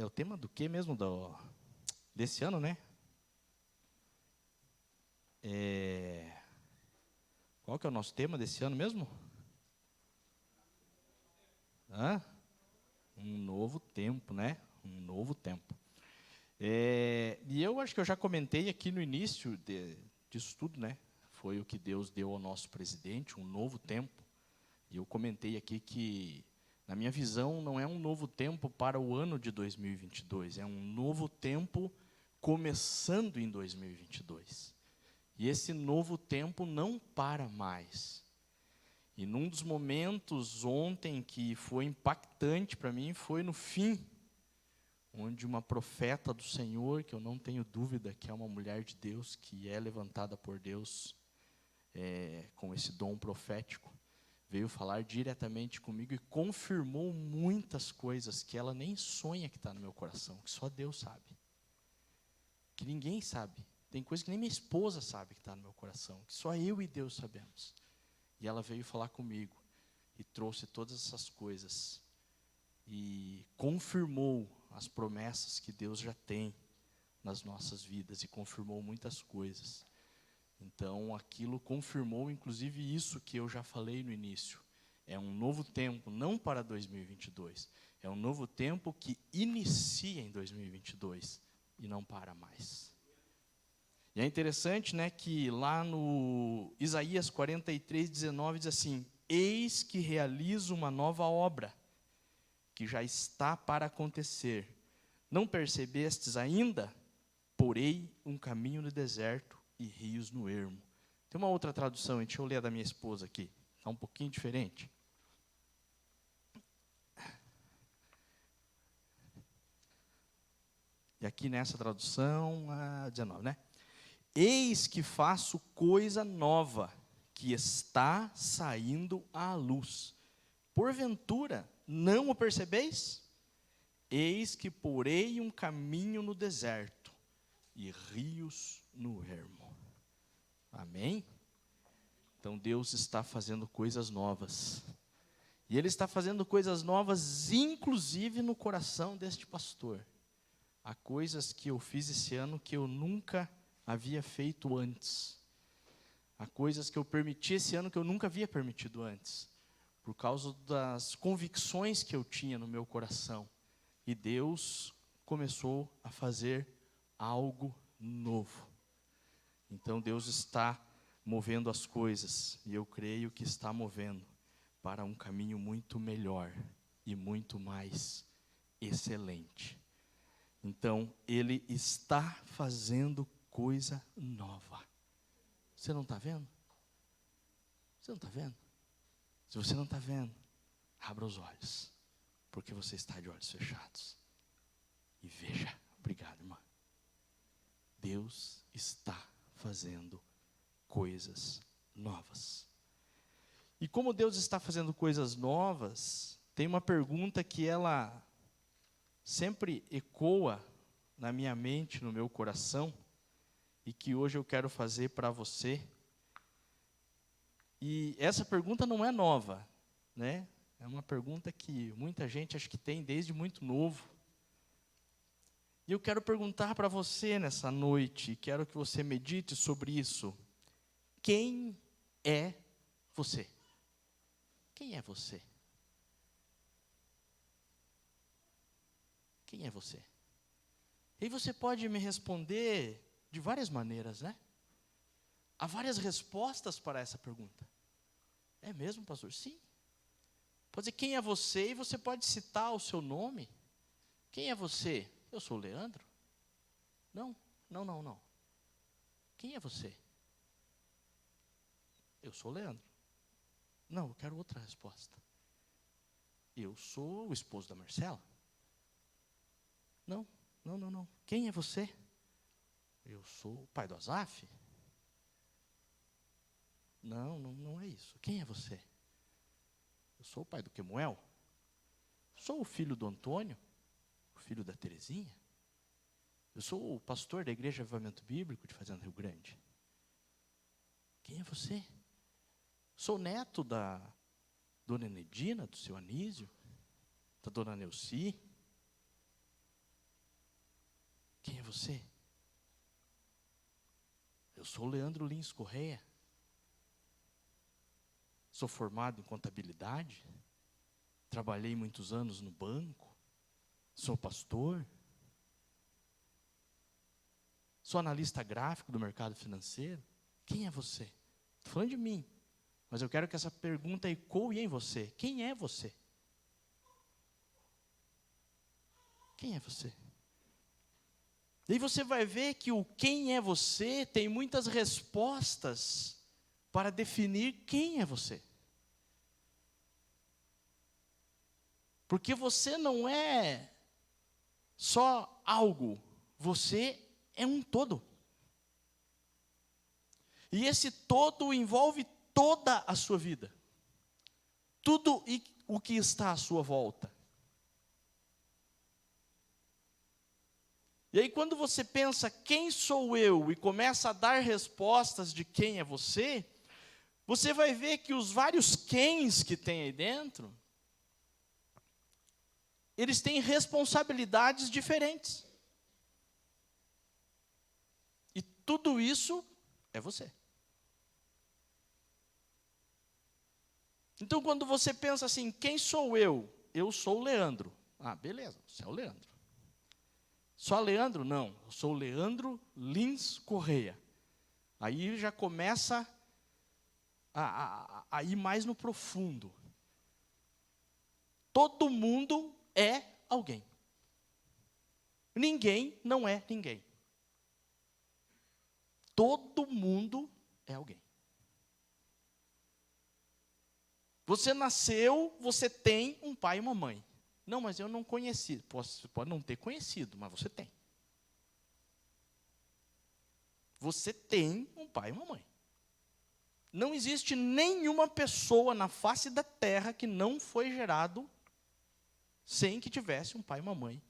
o tema do que mesmo? Desse ano, né? Qual que é o nosso tema desse ano mesmo? Um novo tempo, né? Um novo tempo. E eu acho que eu já comentei aqui no início disso tudo, né? Foi o que Deus deu ao nosso presidente, um novo tempo. E eu comentei aqui que, na minha visão, não é um novo tempo para o ano de 2022, é um novo tempo começando em 2022. E esse novo tempo não para mais. E num dos momentos ontem que foi impactante para mim, foi no fim, onde uma profeta do Senhor, que eu não tenho dúvida que é uma mulher de Deus, que é levantada por Deus com esse dom profético, veio falar diretamente comigo e confirmou muitas coisas que ela nem sonha que está no meu coração, que só Deus sabe. Que ninguém sabe. Tem coisa que nem minha esposa sabe que está no meu coração, que só eu e Deus sabemos. E ela veio falar comigo e trouxe todas essas coisas e confirmou as promessas que Deus já tem nas nossas vidas e confirmou muitas coisas. Então, aquilo confirmou, inclusive, isso que eu já falei no início. É um novo tempo, não para 2022. É um novo tempo que inicia em 2022 e não para mais. E é interessante, né, que lá no Isaías 43:19 diz assim: eis que realizo uma nova obra, que já está para acontecer. Não percebestes ainda? Porei um caminho no deserto e rios no ermo. Tem uma outra tradução, deixa eu ler a da minha esposa aqui. Está um pouquinho diferente. E aqui nessa tradução, 19, né? Eis que faço coisa nova, que está saindo à luz. Porventura, não o percebeis? Eis que porei um caminho no deserto e rios no ermo. Amém? Então Deus está fazendo coisas novas. E Ele está fazendo coisas novas, inclusive no coração deste pastor. Há coisas que eu fiz esse ano que eu nunca havia feito antes. Há coisas que eu permiti esse ano que eu nunca havia permitido antes. Por causa das convicções que eu tinha no meu coração. E Deus começou a fazer algo novo. Então Deus está movendo as coisas, e eu creio que está movendo para um caminho muito melhor e muito mais excelente. Então, Ele está fazendo coisa nova. Você não está vendo? Você não está vendo? Se você não está vendo, abra os olhos, porque você está de olhos fechados. E veja, obrigado, irmã. Deus está fazendo coisas novas. E como Deus está fazendo coisas novas, tem uma pergunta que ela sempre ecoa na minha mente, no meu coração, e que hoje eu quero fazer para você. E essa pergunta não é nova, né? É uma pergunta que muita gente acha que tem desde muito novo. E eu quero perguntar para você nessa noite, quero que você medite sobre isso. Quem é você? Quem é você? Quem é você? E você pode me responder de várias maneiras, né? Há várias respostas para essa pergunta. É mesmo, pastor? Sim. Pode dizer quem é você e você pode citar o seu nome. Quem é você? Eu sou o Leandro. Não. Quem é você? Eu sou o Leandro. Não, eu quero outra resposta. Eu sou o esposo da Marcela. Não. Quem é você? Eu sou o pai do Azaf. Não é isso. Quem é você? Eu sou o pai do Quemuel. Sou o filho do Antônio, o filho da Terezinha. Eu sou o pastor da Igreja Avivamento Bíblico de Fazenda Rio Grande. Quem é você? Sou neto da dona Enedina, do seu Anísio, da dona Neuci. você? Eu sou Leandro Lins Correia. Sou formado em contabilidade. Trabalhei muitos anos no banco. Sou pastor. Sou analista gráfico do mercado financeiro. Quem é você? Estou falando de mim. Mas eu quero que essa pergunta ecoe em você. Quem é você? Quem é você? Daí você vai ver que o quem é você tem muitas respostas para definir quem é você. Porque você não é só algo, você é um todo. E esse todo envolve toda a sua vida. Tudo o que está à sua volta. E aí quando você pensa quem sou eu e começa a dar respostas de quem é você, você vai ver que os vários quens que tem aí dentro, eles têm responsabilidades diferentes. E tudo isso é você. Então, quando você pensa assim, quem sou eu? Eu sou o Leandro. Ah, beleza, você é o Leandro. Só Leandro? Não, eu sou o Leandro Lins Correia. Aí já começa a ir mais no profundo. Todo mundo é alguém. Ninguém não é ninguém. Todo mundo é alguém. Você nasceu, você tem um pai e uma mãe. Não, mas eu não conheci. Você pode não ter conhecido, mas você tem. Você tem um pai e uma mãe. Não existe nenhuma pessoa na face da terra que não foi gerado sem que tivesse um pai e uma mãe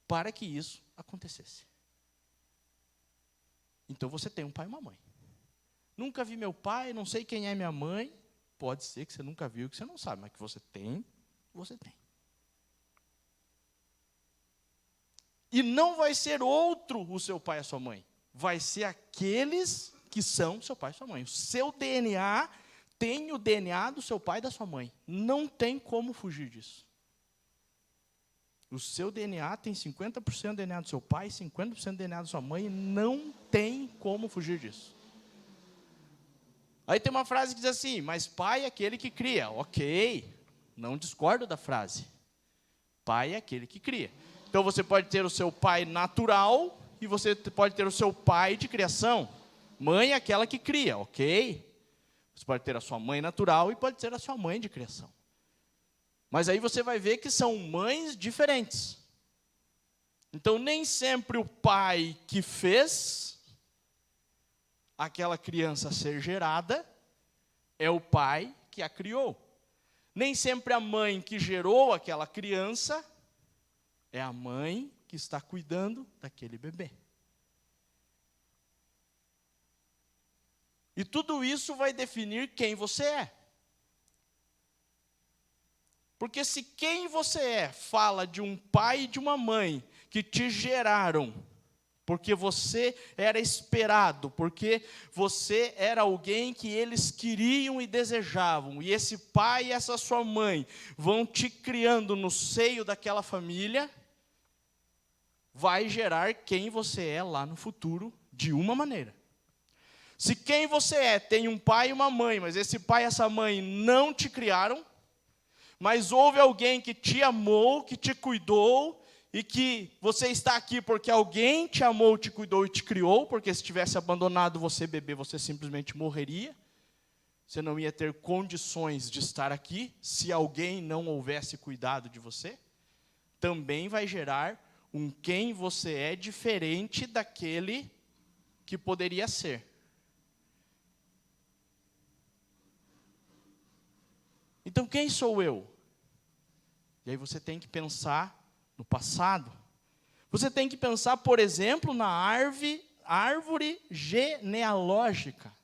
para que isso acontecesse. Então você tem um pai e uma mãe. Nunca vi meu pai, não sei quem é minha mãe. Pode ser que você nunca viu, que você não sabe, mas que você tem, você tem. E não vai ser outro o seu pai e a sua mãe. Vai ser aqueles que são seu pai e sua mãe. O seu DNA tem o DNA do seu pai e da sua mãe. Não tem como fugir disso. O seu DNA tem 50% do DNA do seu pai, 50% do DNA da sua mãe. Não tem como fugir disso. Aí tem uma frase que diz assim, mas pai é aquele que cria. Ok, não discordo da frase. Pai é aquele que cria. Então você pode ter o seu pai natural e você pode ter o seu pai de criação. Mãe é aquela que cria, ok? Você pode ter a sua mãe natural e pode ter a sua mãe de criação. Mas aí você vai ver que são mães diferentes. Então nem sempre o pai que fez aquela criança ser gerada é o pai que a criou. Nem sempre a mãe que gerou aquela criança é a mãe que está cuidando daquele bebê. E tudo isso vai definir quem você é. Porque se quem você é fala de um pai e de uma mãe que te geraram, porque você era esperado, porque você era alguém que eles queriam e desejavam, e esse pai e essa sua mãe vão te criando no seio daquela família, vai gerar quem você é lá no futuro de uma maneira. Se quem você é tem um pai e uma mãe, mas esse pai e essa mãe não te criaram, mas houve alguém que te amou, que te cuidou, e que você está aqui porque alguém te amou, te cuidou e te criou, porque se tivesse abandonado você, bebê, você simplesmente morreria. Você não ia ter condições de estar aqui, se alguém não houvesse cuidado de você. Também vai gerar um quem você é diferente daquele que poderia ser. Então, quem sou eu? E aí você tem que pensar no passado. Você tem que pensar, por exemplo, na árvore genealógica.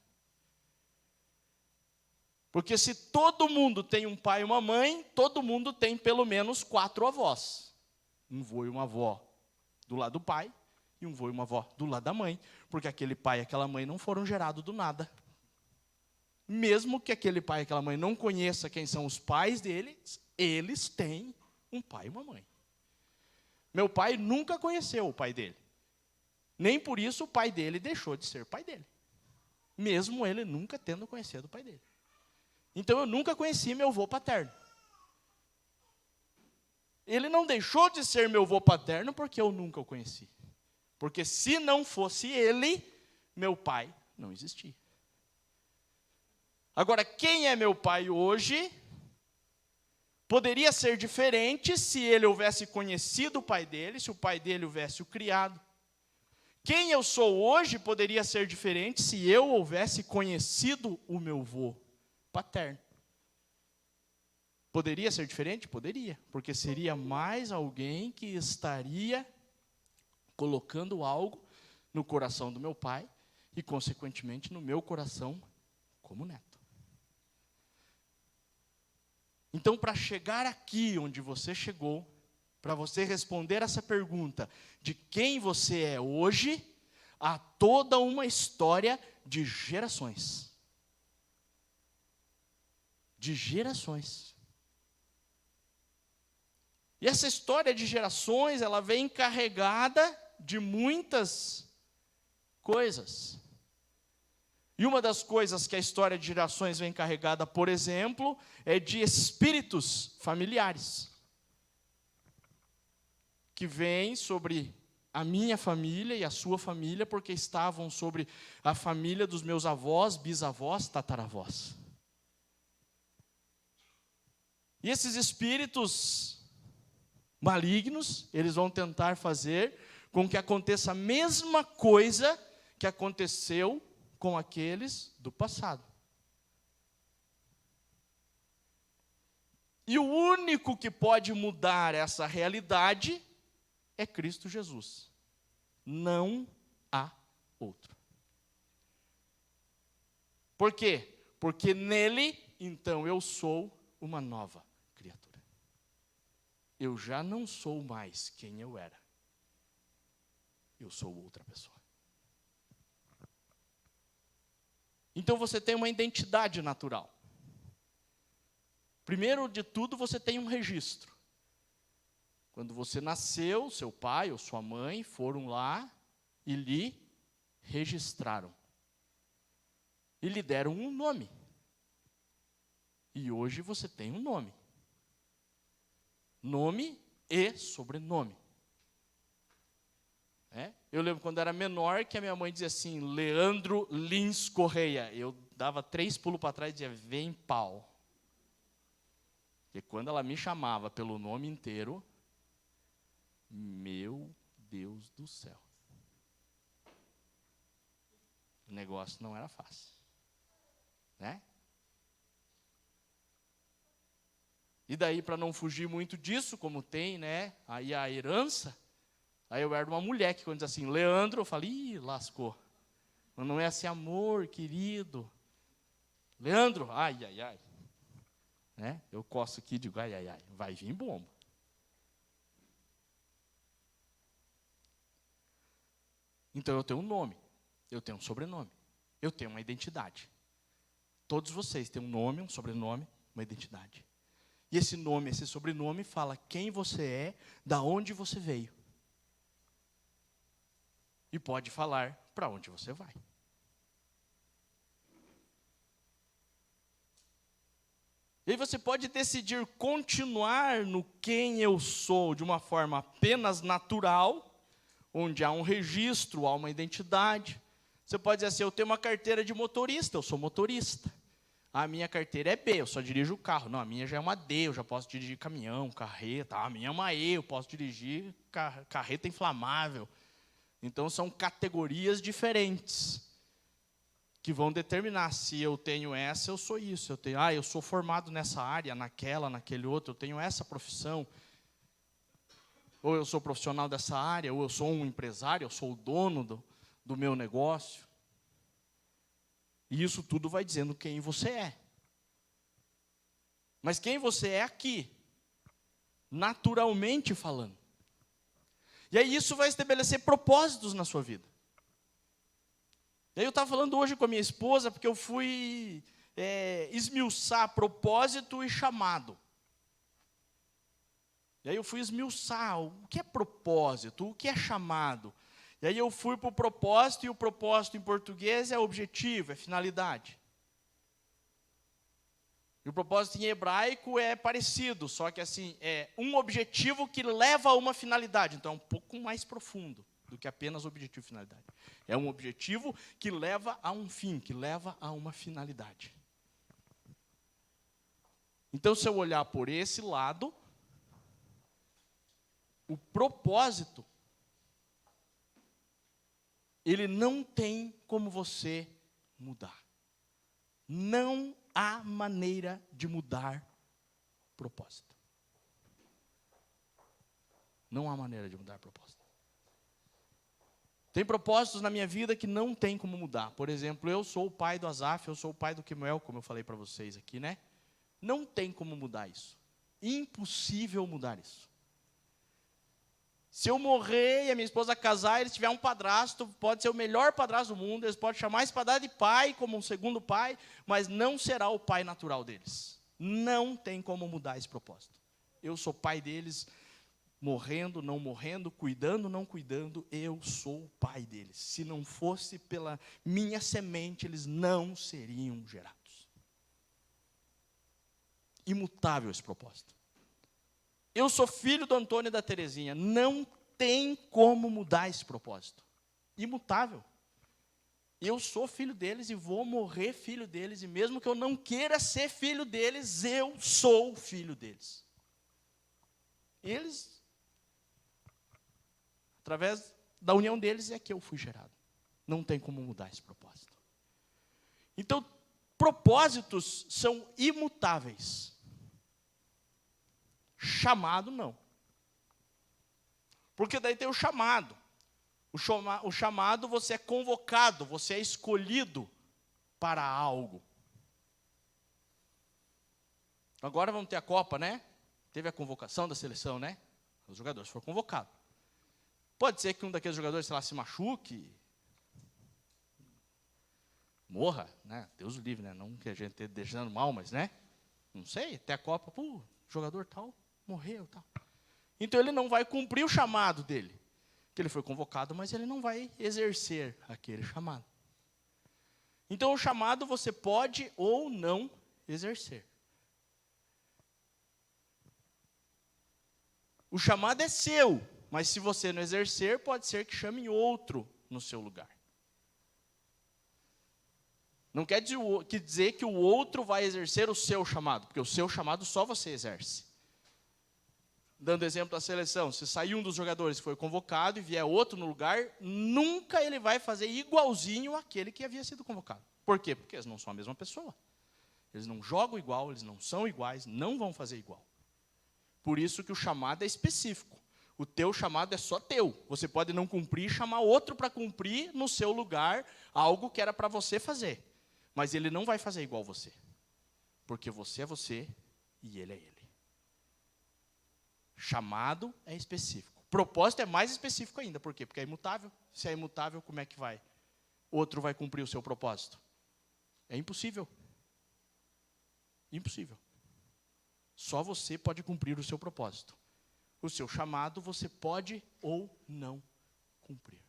Porque se todo mundo tem um pai e uma mãe, todo mundo tem pelo menos 4 avós. Um vô e uma avó do lado do pai, e um vô e uma avó do lado da mãe, porque aquele pai e aquela mãe não foram gerados do nada. Mesmo que aquele pai e aquela mãe não conheça quem são os pais deles, eles têm um pai e uma mãe. Meu pai nunca conheceu o pai dele. Nem por isso o pai dele deixou de ser pai dele. Mesmo ele nunca tendo conhecido o pai dele. Então eu nunca conheci meu avô paterno. Ele não deixou de ser meu avô paterno porque eu nunca o conheci. Porque se não fosse ele, meu pai não existia. Agora, quem é meu pai hoje poderia ser diferente se ele houvesse conhecido o pai dele, se o pai dele houvesse o criado. Quem eu sou hoje poderia ser diferente se eu houvesse conhecido o meu avô paterno. Poderia ser diferente? Poderia, porque seria mais alguém que estaria colocando algo no coração do meu pai e, consequentemente, no meu coração como neto. Então, para chegar aqui onde você chegou, para você responder essa pergunta de quem você é hoje, há toda uma história de gerações. De gerações. E essa história de gerações, ela vem carregada de muitas coisas. E uma das coisas que a história de gerações vem carregada, por exemplo, é de espíritos familiares. Que vêm sobre a minha família e a sua família, porque estavam sobre a família dos meus avós, bisavós, tataravós. E esses espíritos malignos, eles vão tentar fazer com que aconteça a mesma coisa que aconteceu com aqueles do passado. E o único que pode mudar essa realidade é Cristo Jesus. Não há outro. Por quê? Porque nele, então, eu sou uma nova criatura. Eu já não sou mais quem eu era. Eu sou outra pessoa. Então você tem uma identidade natural. Primeiro de tudo, você tem um registro. Quando você nasceu, seu pai ou sua mãe foram lá e lhe registraram. E lhe deram um nome. E hoje você tem um nome. Nome e sobrenome. Eu lembro quando era menor que a minha mãe dizia assim, Leandro Lins Correia. Eu dava 3 pulos para trás e dizia, vem pau. Porque quando ela me chamava pelo nome inteiro, meu Deus do céu. O negócio não era fácil. Né? E daí, para não fugir muito disso, como tem, né, aí a herança, aí eu era uma mulher que quando diz assim, Leandro, eu falei, ih, lascou. Não é assim, amor, querido. Leandro, ai, ai, ai. Né? Eu coço aqui e digo, ai, ai, ai, vai vir bomba. Então eu tenho um nome, eu tenho um sobrenome, eu tenho uma identidade. Todos vocês têm um nome, um sobrenome, uma identidade. E esse nome, esse sobrenome fala quem você é, da onde você veio. E pode falar para onde você vai. E aí você pode decidir continuar no quem eu sou, de uma forma apenas natural, onde há um registro, há uma identidade. Você pode dizer assim, eu tenho uma carteira de motorista, eu sou motorista. A minha carteira é B, eu só dirijo o carro. Não, a minha já é uma D, eu já posso dirigir caminhão, carreta. A minha é uma E, eu posso dirigir carreta inflamável. Então, são categorias diferentes que vão determinar se eu tenho essa, eu sou isso. Eu sou formado nessa área, naquele outro, eu tenho essa profissão. Ou eu sou profissional dessa área, ou eu sou um empresário, eu sou o dono do meu negócio. E isso tudo vai dizendo quem você é. Mas quem você é aqui, naturalmente falando. E aí isso vai estabelecer propósitos na sua vida. E aí eu estava falando hoje com a minha esposa, porque eu fui esmiuçar propósito e chamado. E aí eu fui esmiuçar o que é propósito, o que é chamado. E aí eu fui para o propósito, e o propósito em português é objetivo, é finalidade. E o propósito em hebraico é parecido, só que assim, é um objetivo que leva a uma finalidade. Então é um pouco mais profundo do que apenas objetivo e finalidade. É um objetivo que leva a um fim, que leva a uma finalidade. Então, se eu olhar por esse lado, o propósito, ele não tem como você mudar. Não há maneira de mudar propósito. Não há maneira de mudar propósito. Tem propósitos na minha vida que não tem como mudar. Por exemplo, eu sou o pai do Azaf, eu sou o pai do Kemuel, como eu falei para vocês aqui, né? Não tem como mudar isso. Impossível mudar isso. Se eu morrer e a minha esposa casar, e eles tiverem um padrasto, pode ser o melhor padrasto do mundo, eles podem chamar esse padrasto de pai, como um segundo pai, mas não será o pai natural deles. Não tem como mudar esse propósito. Eu sou pai deles, morrendo, não morrendo, cuidando, não cuidando, eu sou o pai deles. Se não fosse pela minha semente, eles não seriam gerados. Imutável esse propósito. Eu sou filho do Antônio e da Terezinha. Não tem como mudar esse propósito. Imutável. Eu sou filho deles e vou morrer filho deles. E mesmo que eu não queira ser filho deles, eu sou filho deles. Eles, através da união deles, é que eu fui gerado. Não tem como mudar esse propósito. Então, propósitos são imutáveis. Chamado, não. Porque daí tem o chamado. O chamado, você é convocado, você é escolhido para algo. Agora vamos ter a Copa, né? Teve a convocação da seleção, né? Os jogadores foram convocados. Pode ser que um daqueles jogadores, sei lá, se machuque, morra, né? Deus o livre, né? Não que a gente esteja deixando mal, mas, né? Não sei, até a Copa, jogador tal, morreu, tal. Então ele não vai cumprir o chamado dele. Que ele foi convocado, mas ele não vai exercer aquele chamado. Então o chamado você pode ou não exercer. O chamado é seu, mas se você não exercer, pode ser que chame outro no seu lugar. Não quer dizer que o outro vai exercer o seu chamado, porque o seu chamado só você exerce. Dando exemplo da seleção, se sair um dos jogadores que foi convocado e vier outro no lugar, nunca ele vai fazer igualzinho àquele que havia sido convocado. Por quê? Porque eles não são a mesma pessoa. Eles não jogam igual, eles não são iguais, não vão fazer igual. Por isso que o chamado é específico. O teu chamado é só teu. Você pode não cumprir e chamar outro para cumprir no seu lugar algo que era para você fazer. Mas ele não vai fazer igual você. Porque você é você e ele é ele. Chamado é específico. Propósito é mais específico ainda. Por quê? Porque é imutável. Se é imutável, como é que vai? Outro vai cumprir o seu propósito? É impossível. Impossível. Só você pode cumprir o seu propósito. O seu chamado você pode ou não cumprir.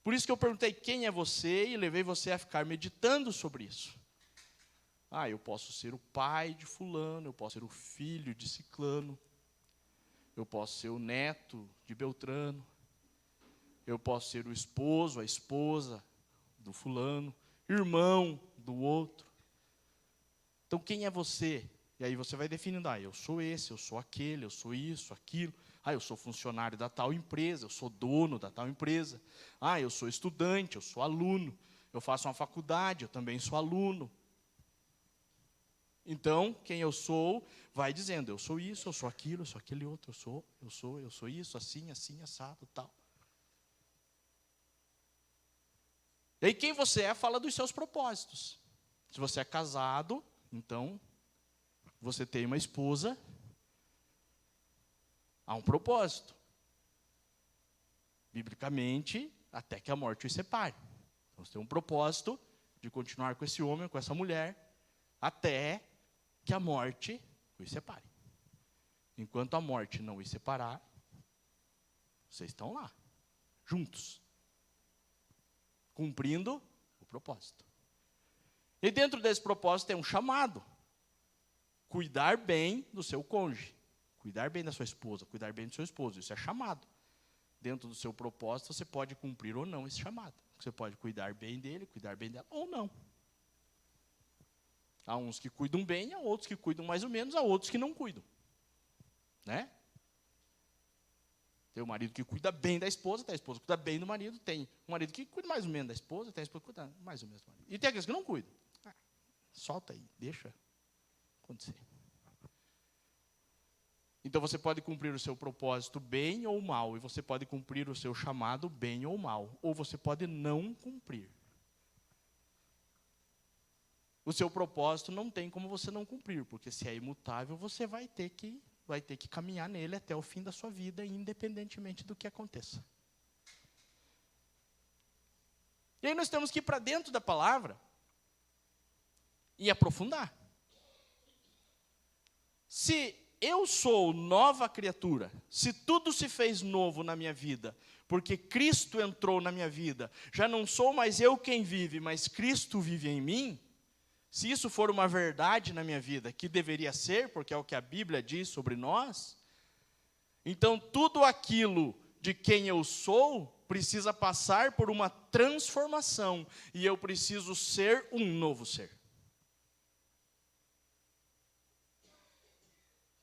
Por isso que eu perguntei quem é você e levei você a ficar meditando sobre isso. Eu posso ser o pai de fulano, eu posso ser o filho de ciclano, eu posso ser o neto de Beltrano, eu posso ser o esposo, a esposa do fulano, irmão do outro. Então quem é você? E aí você vai definindo, eu sou esse, eu sou aquele, eu sou isso, aquilo. Eu sou funcionário da tal empresa, eu sou dono da tal empresa. Eu sou estudante, eu sou aluno. Eu faço uma faculdade, eu também sou aluno. Então, quem eu sou, vai dizendo, eu sou isso, eu sou aquilo, eu sou aquele outro, eu sou isso, assim, assado, tal. E aí quem você é, fala dos seus propósitos. Se você é casado, então, você tem uma esposa, há um propósito. biblicamente, até que a morte os separe. Então, você tem um propósito de continuar com esse homem, com essa mulher, até que a morte os separe. Enquanto a morte não os separar, vocês estão lá, juntos, cumprindo o propósito. E dentro desse propósito tem um chamado: cuidar bem do seu cônjuge, cuidar bem da sua esposa, cuidar bem do seu esposo. Isso é chamado. Dentro do seu propósito, você pode cumprir ou não esse chamado. Você pode cuidar bem dele, cuidar bem dela, ou não. Há uns que cuidam bem, há outros que cuidam mais ou menos, há outros que não cuidam. Né? Tem o marido que cuida bem da esposa, tem a esposa que cuida bem do marido, tem o marido que cuida mais ou menos da esposa, tem a esposa que cuida mais ou menos do marido. E tem aqueles que não cuidam. Solta aí, deixa acontecer. Então você pode cumprir o seu propósito bem ou mal, e você pode cumprir o seu chamado bem ou mal, ou você pode não cumprir. O seu propósito não tem como você não cumprir, porque se é imutável, você vai ter que caminhar nele até o fim da sua vida, independentemente do que aconteça. E aí nós temos que ir para dentro da palavra e aprofundar. Se eu sou nova criatura, se tudo se fez novo na minha vida, porque Cristo entrou na minha vida, já não sou mais eu quem vive, mas Cristo vive em mim, se isso for uma verdade na minha vida, que deveria ser, porque é o que a Bíblia diz sobre nós, então tudo aquilo de quem eu sou precisa passar por uma transformação, e eu preciso ser um novo ser.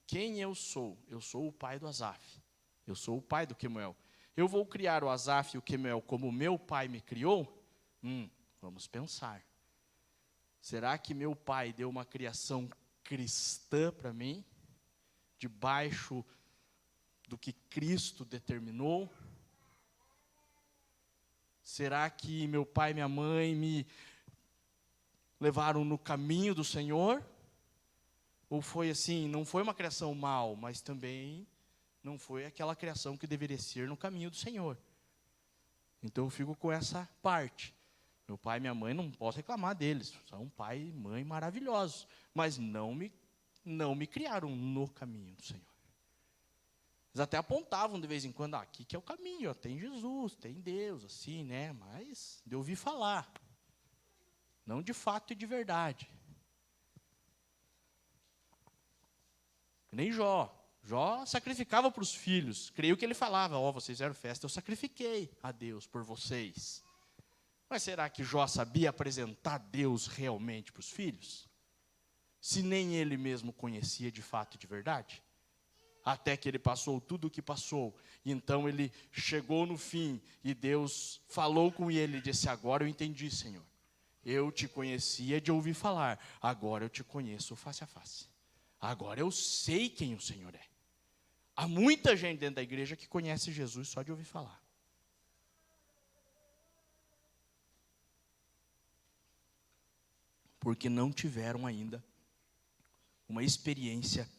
Quem eu sou? Eu sou o pai do Asaf. Eu sou o pai do Quemuel. Eu vou criar o Asaf e o Quemuel como meu pai me criou? Vamos pensar. Será que meu pai deu uma criação cristã para mim? Debaixo do que Cristo determinou? Será que meu pai e minha mãe me levaram no caminho do Senhor? Ou foi assim, não foi uma criação mal, mas também não foi aquela criação que deveria ser no caminho do Senhor. Então eu fico com essa parte. Meu pai e minha mãe, não posso reclamar deles, são pai e mãe maravilhosos, mas não me criaram no caminho do Senhor. Eles até apontavam de vez em quando, aqui que é o caminho, ó, tem Jesus, tem Deus, assim, né? Mas de ouvir falar, não de fato e de verdade. Nem Jó. Jó sacrificava para os filhos. Creio que ele falava, vocês fizeram festa, eu sacrifiquei a Deus por vocês. Mas será que Jó sabia apresentar Deus realmente para os filhos? Se nem ele mesmo conhecia de fato e de verdade? Até que ele passou tudo o que passou. E então ele chegou no fim e Deus falou com ele e disse, agora eu entendi, Senhor. Eu te conhecia de ouvir falar, agora eu te conheço face a face. Agora eu sei quem o Senhor é. Há muita gente dentro da igreja que conhece Jesus só de ouvir falar. Porque não tiveram ainda uma experiência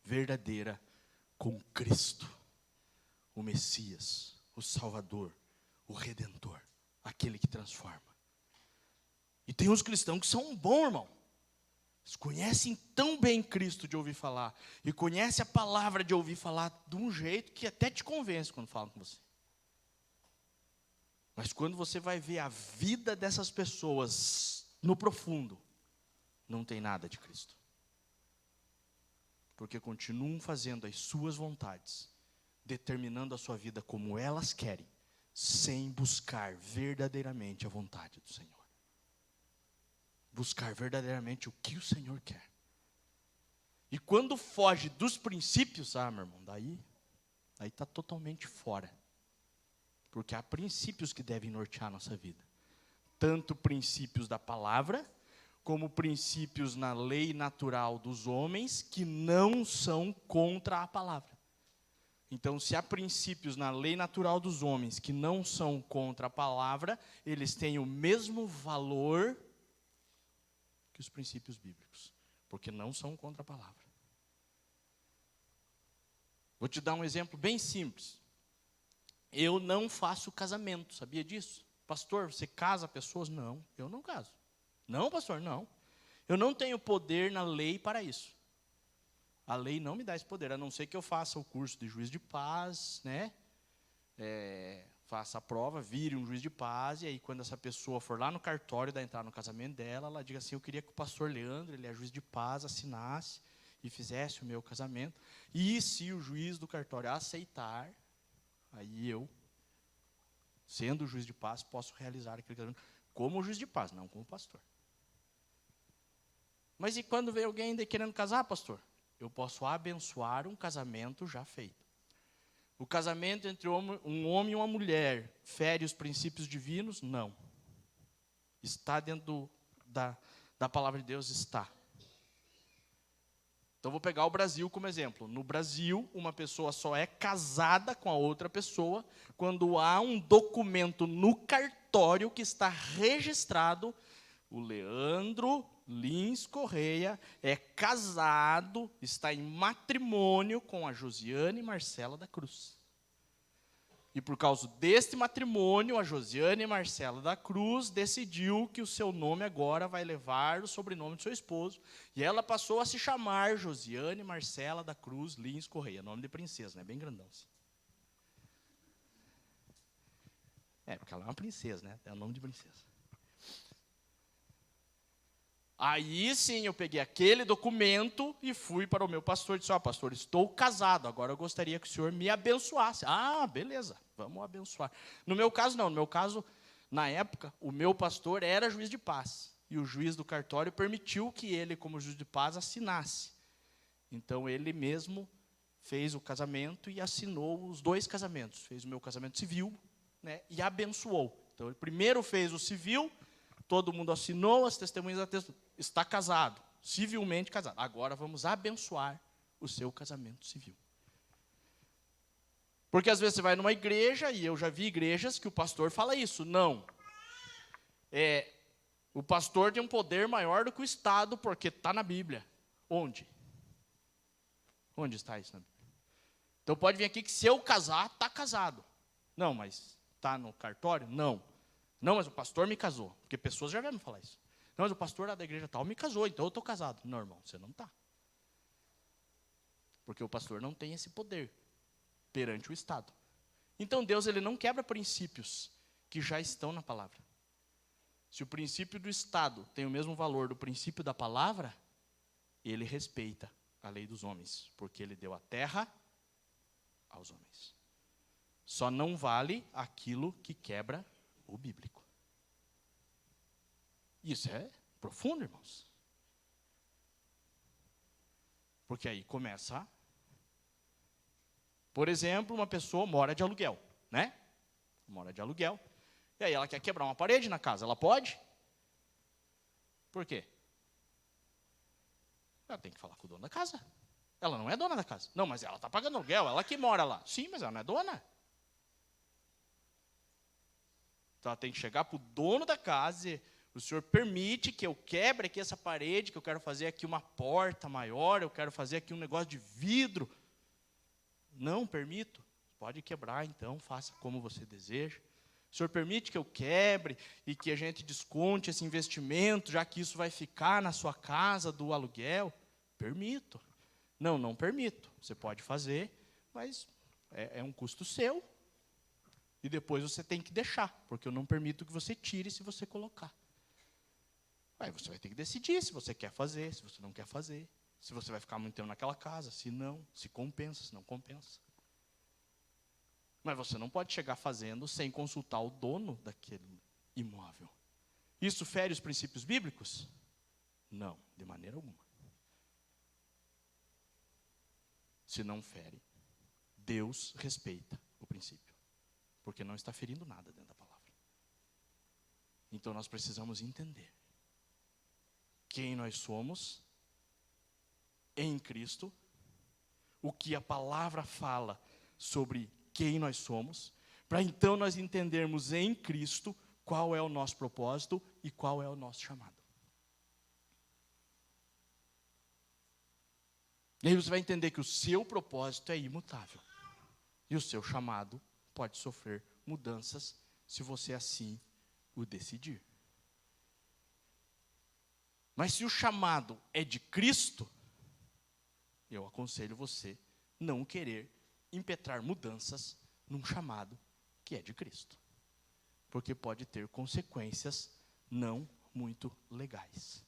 verdadeira com Cristo, o Messias, o Salvador, o Redentor, aquele que transforma. E tem uns cristãos que são bons, irmão. Eles conhecem tão bem Cristo de ouvir falar, e conhecem a palavra de ouvir falar de um jeito que até te convence quando falam com você. Mas quando você vai ver a vida dessas pessoas no profundo, não tem nada de Cristo. Porque continuam fazendo as suas vontades, determinando a sua vida como elas querem, sem buscar verdadeiramente a vontade do Senhor. Buscar verdadeiramente o que o Senhor quer. E quando foge dos princípios, meu irmão, daí está totalmente fora. Porque há princípios que devem nortear a nossa vida. Tanto princípios da palavra, como princípios na lei natural dos homens, que não são contra a palavra. Então, se há princípios na lei natural dos homens que não são contra a palavra, eles têm o mesmo valor que os princípios bíblicos, porque não são contra a palavra. Vou te dar um exemplo bem simples. eu não faço casamento, sabia disso? Pastor, você casa pessoas? Não, eu não caso. Não, pastor, não. Eu não tenho poder na lei para isso. A lei não me dá esse poder, a não ser que eu faça o curso de juiz de paz, né? Faça a prova, vire um juiz de paz, e aí quando essa pessoa for lá no cartório, dar entrar no casamento dela, ela diga assim, eu queria que o pastor Leandro, ele é juiz de paz, assinasse e fizesse o meu casamento. E se o juiz do cartório aceitar, aí eu, sendo o juiz de paz, posso realizar aquele casamento como juiz de paz, não como pastor. Mas e quando vem alguém ainda querendo casar, pastor? Eu posso abençoar um casamento já feito. O casamento entre um homem e uma mulher fere os princípios divinos? Não. Está dentro da palavra de Deus? Está. Então, vou pegar o Brasil como exemplo. No Brasil, uma pessoa só é casada com a outra pessoa quando há um documento no cartório que está registrado. O Leandro Lins Correia é casado, está em matrimônio com a Josiane Marcela da Cruz. E por causa deste matrimônio, a Josiane Marcela da Cruz decidiu que o seu nome agora vai levar o sobrenome do seu esposo. E ela passou a se chamar Josiane Marcela da Cruz Lins Correia. Nome de princesa, né? Bem grandão. Assim. Porque ela é uma princesa, né? É o nome de princesa. Aí sim, eu peguei aquele documento e fui para o meu pastor e disse, pastor, estou casado, agora eu gostaria que o senhor me abençoasse. Ah, beleza, vamos abençoar. No meu caso, não. No meu caso, na época, o meu pastor era juiz de paz. E o juiz do cartório permitiu que ele, como juiz de paz, assinasse. Então, ele mesmo fez o casamento e assinou os 2 casamentos. Fez o meu casamento civil, né, e abençoou. Então, ele primeiro fez o civil, todo mundo assinou, as testemunhas atestam, está casado, civilmente casado. Agora vamos abençoar o seu casamento civil. Porque às vezes você vai numa igreja, e eu já vi igrejas que o pastor fala isso. Não. O pastor tem um poder maior do que o Estado, porque está na Bíblia. Onde? Onde está isso na Bíblia? Então pode vir aqui que se eu casar, está casado. Não, mas está no cartório? Não. Não, mas o pastor me casou. Porque pessoas já vieram me falar isso. Não, mas o pastor lá da igreja tal me casou, então eu estou casado. Não, irmão, você não está. Porque o pastor não tem esse poder perante o Estado. Então Deus, ele não quebra princípios que já estão na palavra. Se o princípio do Estado tem o mesmo valor do princípio da palavra, ele respeita a lei dos homens, porque ele deu a terra aos homens. Só não vale aquilo que quebra o bíblico. Isso é profundo, irmãos. Porque aí começa, por exemplo, uma pessoa mora de aluguel, né? Mora de aluguel. E aí ela quer quebrar uma parede na casa. Ela pode? Por quê? Ela tem que falar com o dono da casa. Ela não é dona da casa. Não, mas ela está pagando aluguel, ela que mora lá. Sim, mas ela não é dona. Então ela tem que chegar para o dono da casa e o senhor permite que eu quebre aqui essa parede, que eu quero fazer aqui uma porta maior, eu quero fazer aqui um negócio de vidro. Não permito. Pode quebrar, então, faça como você deseja. O senhor permite que eu quebre e que a gente desconte esse investimento, já que isso vai ficar na sua casa do aluguel? Permito. Não, não permito. Você pode fazer, mas é um custo seu. E depois você tem que deixar, porque eu não permito que você tire se você colocar. Aí você vai ter que decidir se você quer fazer, se você não quer fazer. Se você vai ficar muito tempo naquela casa, se não, se compensa, se não compensa. Mas você não pode chegar fazendo sem consultar o dono daquele imóvel. Isso fere os princípios bíblicos? Não, de maneira alguma. Se não fere, Deus respeita o princípio. Porque não está ferindo nada dentro da palavra. Então nós precisamos entender quem nós somos em Cristo, o que a palavra fala sobre quem nós somos, para então nós entendermos em Cristo qual é o nosso propósito e qual é o nosso chamado. E aí você vai entender que o seu propósito é imutável e o seu chamado pode sofrer mudanças se você assim o decidir. Mas se o chamado é de Cristo, eu aconselho você não querer impetrar mudanças num chamado que é de Cristo. Porque pode ter consequências não muito legais.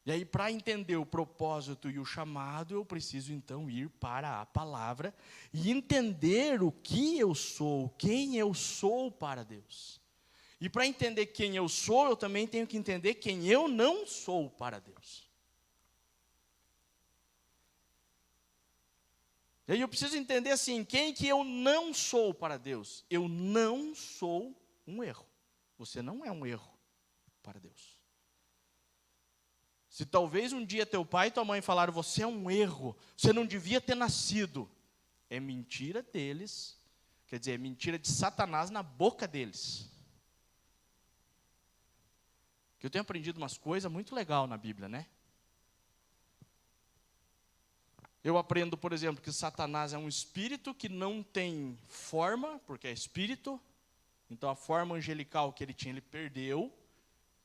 E aí, para entender o propósito e o chamado, eu preciso então ir para a palavra e entender o que eu sou, quem eu sou para Deus. E para entender quem eu sou, eu também tenho que entender quem eu não sou para Deus. E aí eu preciso entender assim, quem que eu não sou para Deus? Eu não sou um erro. Você não é um erro para Deus. Se talvez um dia teu pai e tua mãe falaram, você é um erro, você não devia ter nascido. É mentira deles, quer dizer, é mentira de Satanás na boca deles. Que eu tenho aprendido umas coisas muito legais na Bíblia, né? Eu aprendo, por exemplo, que Satanás é um espírito que não tem forma, porque é espírito. Então a forma angelical que ele tinha, ele perdeu,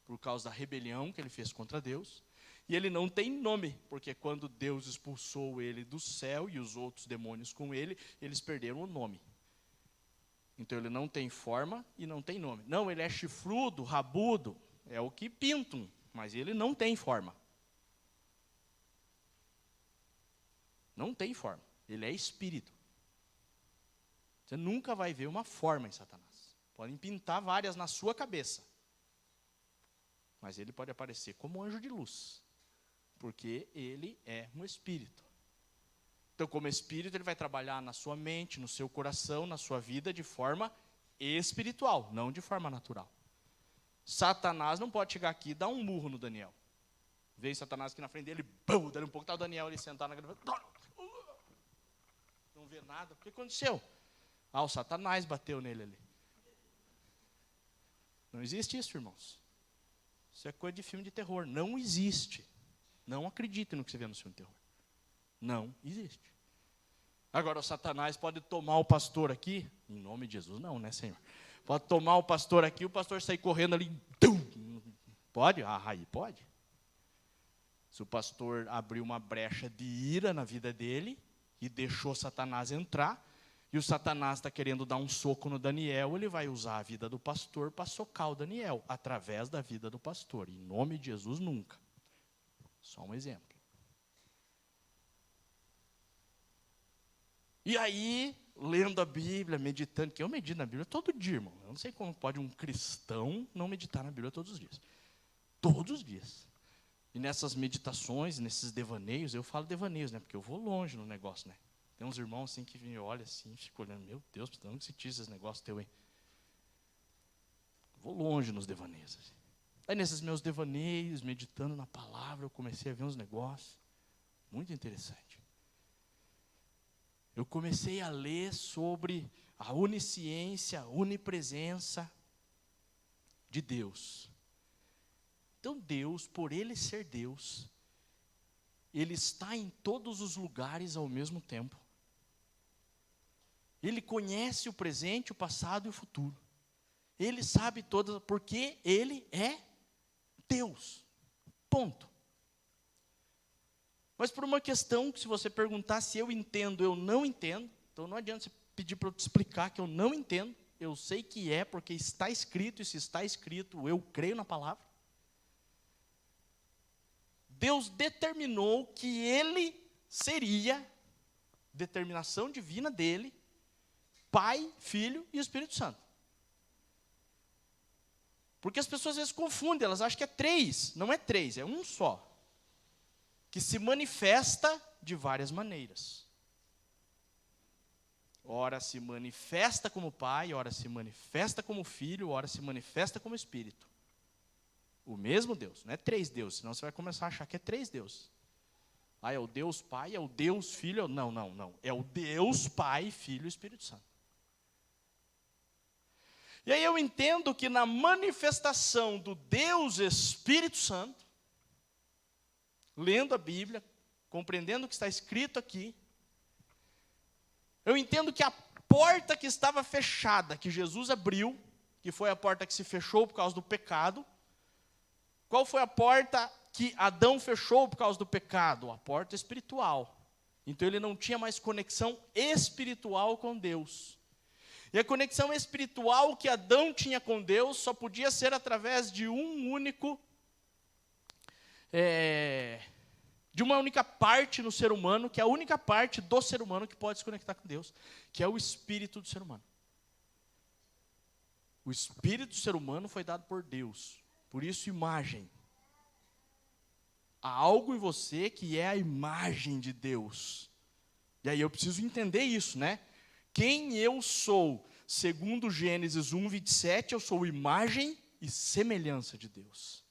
por causa da rebelião que ele fez contra Deus. E ele não tem nome, porque quando Deus expulsou ele do céu e os outros demônios com ele, eles perderam o nome. Então ele não tem forma e não tem nome. Não, ele é chifrudo, rabudo, é o que pintam, mas ele não tem forma. Não tem forma, ele é espírito. Você nunca vai ver uma forma em Satanás. Podem pintar várias na sua cabeça. Mas ele pode aparecer como anjo de luz. Porque ele é um espírito. Então, como espírito, ele vai trabalhar na sua mente, no seu coração, na sua vida, de forma espiritual, não de forma natural. Satanás não pode chegar aqui e dar um murro no Daniel. Veio Satanás aqui na frente dele, bum, dali um pouco, está o Daniel ali sentado na cadeira. Não vê nada. O que aconteceu? Ah, o Satanás bateu nele ali. Não existe isso, irmãos. Isso é coisa de filme de terror. Não existe. Não acredite no que você vê no filme de terror. Não existe. Agora, o Satanás pode tomar o pastor aqui, em nome de Jesus, não, né, Senhor? Pode tomar o pastor aqui, o pastor sair correndo ali. Pode? Ah, aí pode. Se o pastor abriu uma brecha de ira na vida dele e deixou Satanás entrar, e o Satanás está querendo dar um soco no Daniel, ele vai usar a vida do pastor para socar o Daniel, através da vida do pastor. Em nome de Jesus, nunca. Só um exemplo. E aí, lendo a Bíblia, meditando, que eu medito na Bíblia todo dia, irmão. Eu não sei como pode um cristão não meditar na Bíblia todos os dias. Todos os dias. E nessas meditações, nesses devaneios, eu falo devaneios, né? Porque eu vou longe no negócio, né? Tem uns irmãos assim que me olham assim, ficam olhando, meu Deus, de onde você tira esses negócios teu, hein? Vou longe nos devaneios. Assim. Aí nesses meus devaneios, meditando na palavra, eu comecei a ver uns negócios muito interessantes. Eu comecei a ler sobre a onisciência, a onipresença de Deus. Então Deus, por Ele ser Deus, Ele está em todos os lugares ao mesmo tempo. Ele conhece o presente, o passado e o futuro. Ele sabe todas, porque Ele é Deus. Ponto. Mas por uma questão que se você perguntar se eu entendo, eu não entendo. Então não adianta você pedir para eu te explicar que eu não entendo. Eu sei que é porque está escrito, e se está escrito, eu creio na palavra. Deus determinou que Ele seria, determinação divina dEle, Pai, Filho e Espírito Santo. Porque as pessoas às vezes confundem, elas acham que é três. Não é três, é um só. Que se manifesta de várias maneiras. Ora se manifesta como Pai, ora se manifesta como Filho, ora se manifesta como Espírito. O mesmo Deus, não é três deuses, senão você vai começar a achar que é três deuses. Ah, é o Deus Pai, é o Deus Filho, não. É o Deus Pai, Filho e Espírito Santo. E aí eu entendo que na manifestação do Deus Espírito Santo, lendo a Bíblia, compreendendo o que está escrito aqui, Eu entendo que a porta que estava fechada, que Jesus abriu, que foi a porta que se fechou por causa do pecado. Qual foi a porta que Adão fechou por causa do pecado? A porta espiritual. Então ele não tinha mais conexão espiritual com Deus. E a conexão espiritual que Adão tinha com Deus só podia ser através de de uma única parte no ser humano, que é a única parte do ser humano que pode se conectar com Deus, que é o espírito do ser humano. O espírito do ser humano foi dado por Deus. Por isso, imagem. Há algo em você que é a imagem de Deus. E aí eu preciso entender isso, né? Quem eu sou? Segundo Gênesis 1:27, eu sou imagem e semelhança de Deus.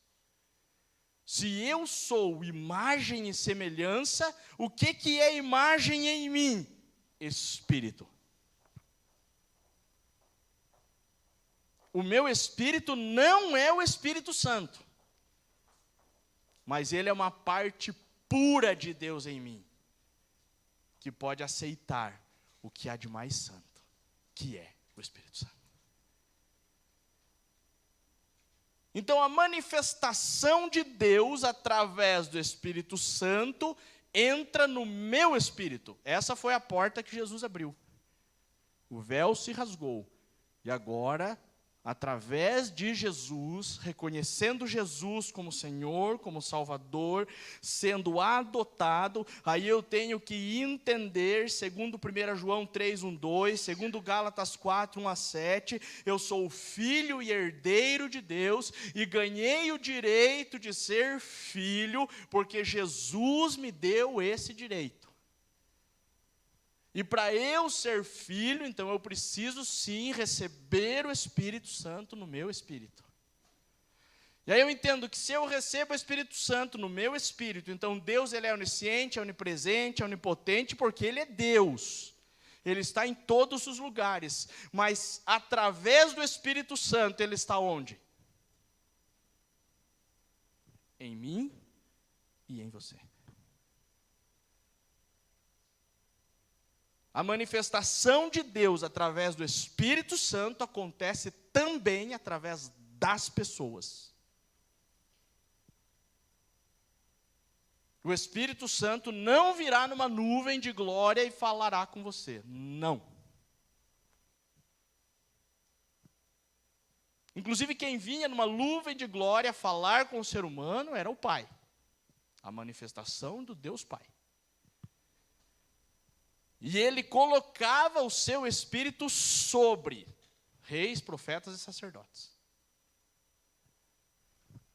Se eu sou imagem e semelhança, o que é imagem em mim? Espírito. O meu espírito não é o Espírito Santo, mas ele é uma parte pura de Deus em mim, que pode aceitar o que há de mais santo, que é o Espírito Santo. Então, a manifestação de Deus através do Espírito Santo entra no meu espírito. Essa foi a porta que Jesus abriu. O véu se rasgou. E agora, através de Jesus, reconhecendo Jesus como Senhor, como Salvador, sendo adotado, aí eu tenho que entender, segundo 1 João 3:1-2, segundo Gálatas 4:1-7, eu sou filho e herdeiro de Deus, e ganhei o direito de ser filho, porque Jesus me deu esse direito. E para eu ser filho, então eu preciso sim receber o Espírito Santo no meu espírito. E aí eu entendo que se eu recebo o Espírito Santo no meu espírito, então Deus ele é onisciente, é onipresente, é onipotente, porque Ele é Deus. Ele está em todos os lugares. Mas através do Espírito Santo, Ele está onde? Em mim e em você. A manifestação de Deus através do Espírito Santo acontece também através das pessoas. O Espírito Santo não virá numa nuvem de glória e falará com você. Não. Inclusive, quem vinha numa nuvem de glória falar com o ser humano era o Pai. A manifestação do Deus Pai. E ele colocava o seu espírito sobre reis, profetas e sacerdotes.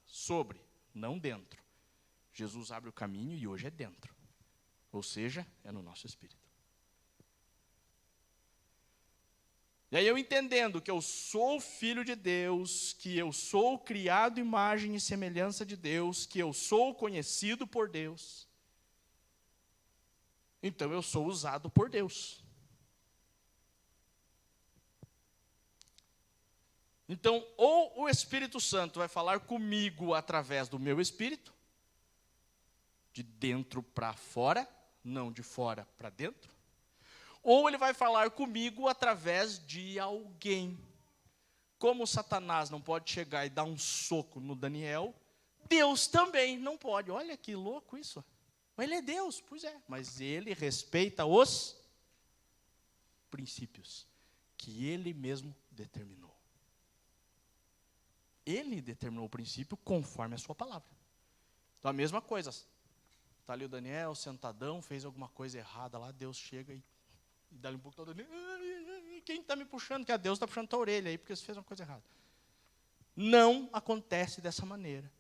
Sobre, não dentro. Jesus abre o caminho e hoje é dentro. Ou seja, é no nosso espírito. E aí eu entendendo que eu sou filho de Deus, que eu sou criado imagem e semelhança de Deus, que eu sou conhecido por Deus, então eu sou usado por Deus. Então, ou o Espírito Santo vai falar comigo através do meu espírito, de dentro para fora, não de fora para dentro, ou ele vai falar comigo através de alguém. Como Satanás não pode chegar e dar um soco no Daniel, Deus também não pode. Olha que louco isso. Mas ele é Deus, pois é. Mas ele respeita os princípios que ele mesmo determinou. Ele determinou o princípio conforme a sua palavra. Então a mesma coisa. Está ali o Daniel, sentadão, fez alguma coisa errada lá, Deus chega e dá-lhe um pouco, Daniel, quem está me puxando? Que Deus está puxando a tua orelha aí, porque você fez uma coisa errada. Não acontece dessa maneira.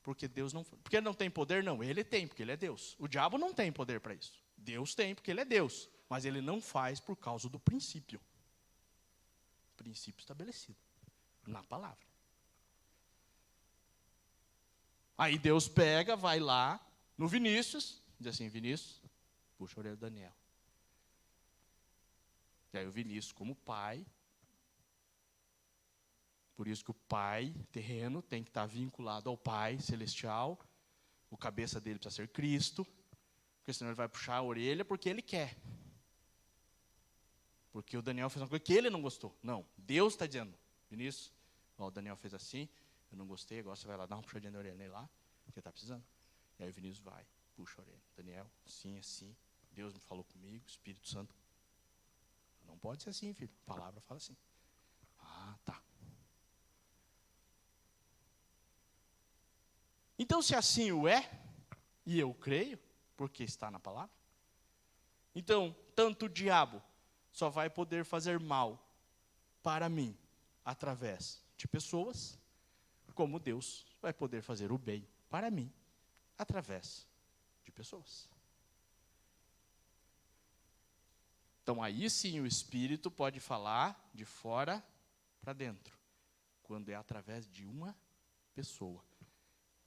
Porque Deus não, porque ele não tem poder? Não, ele tem, porque ele é Deus. O diabo não tem poder para isso. Deus tem, porque ele é Deus. Mas ele não faz por causa do princípio. Princípio estabelecido na palavra. Aí Deus pega, vai lá no Vinícius, diz assim, Vinícius, puxa a orelha do Daniel. E aí o Vinícius, como pai, por isso que o pai terreno tem que estar vinculado ao pai celestial, o cabeça dele precisa ser Cristo, porque senão ele vai puxar a orelha porque ele quer. porque o Daniel fez uma coisa que ele não gostou. Não, Deus está dizendo, Vinícius, ó, o Daniel fez assim, eu não gostei, agora você vai lá dar uma puxadinha na orelha nele lá, que ele está precisando. E aí o Vinícius vai, puxa a orelha. Daniel, sim, assim, Deus me falou comigo, Espírito Santo. Não pode ser assim, filho, a palavra fala assim. Ah, tá. Então, se assim o é, e eu creio, porque está na palavra, então, tanto o diabo só vai poder fazer mal para mim através de pessoas, como Deus vai poder fazer o bem para mim através de pessoas. Então, aí sim o Espírito pode falar de fora para dentro, quando é através de uma pessoa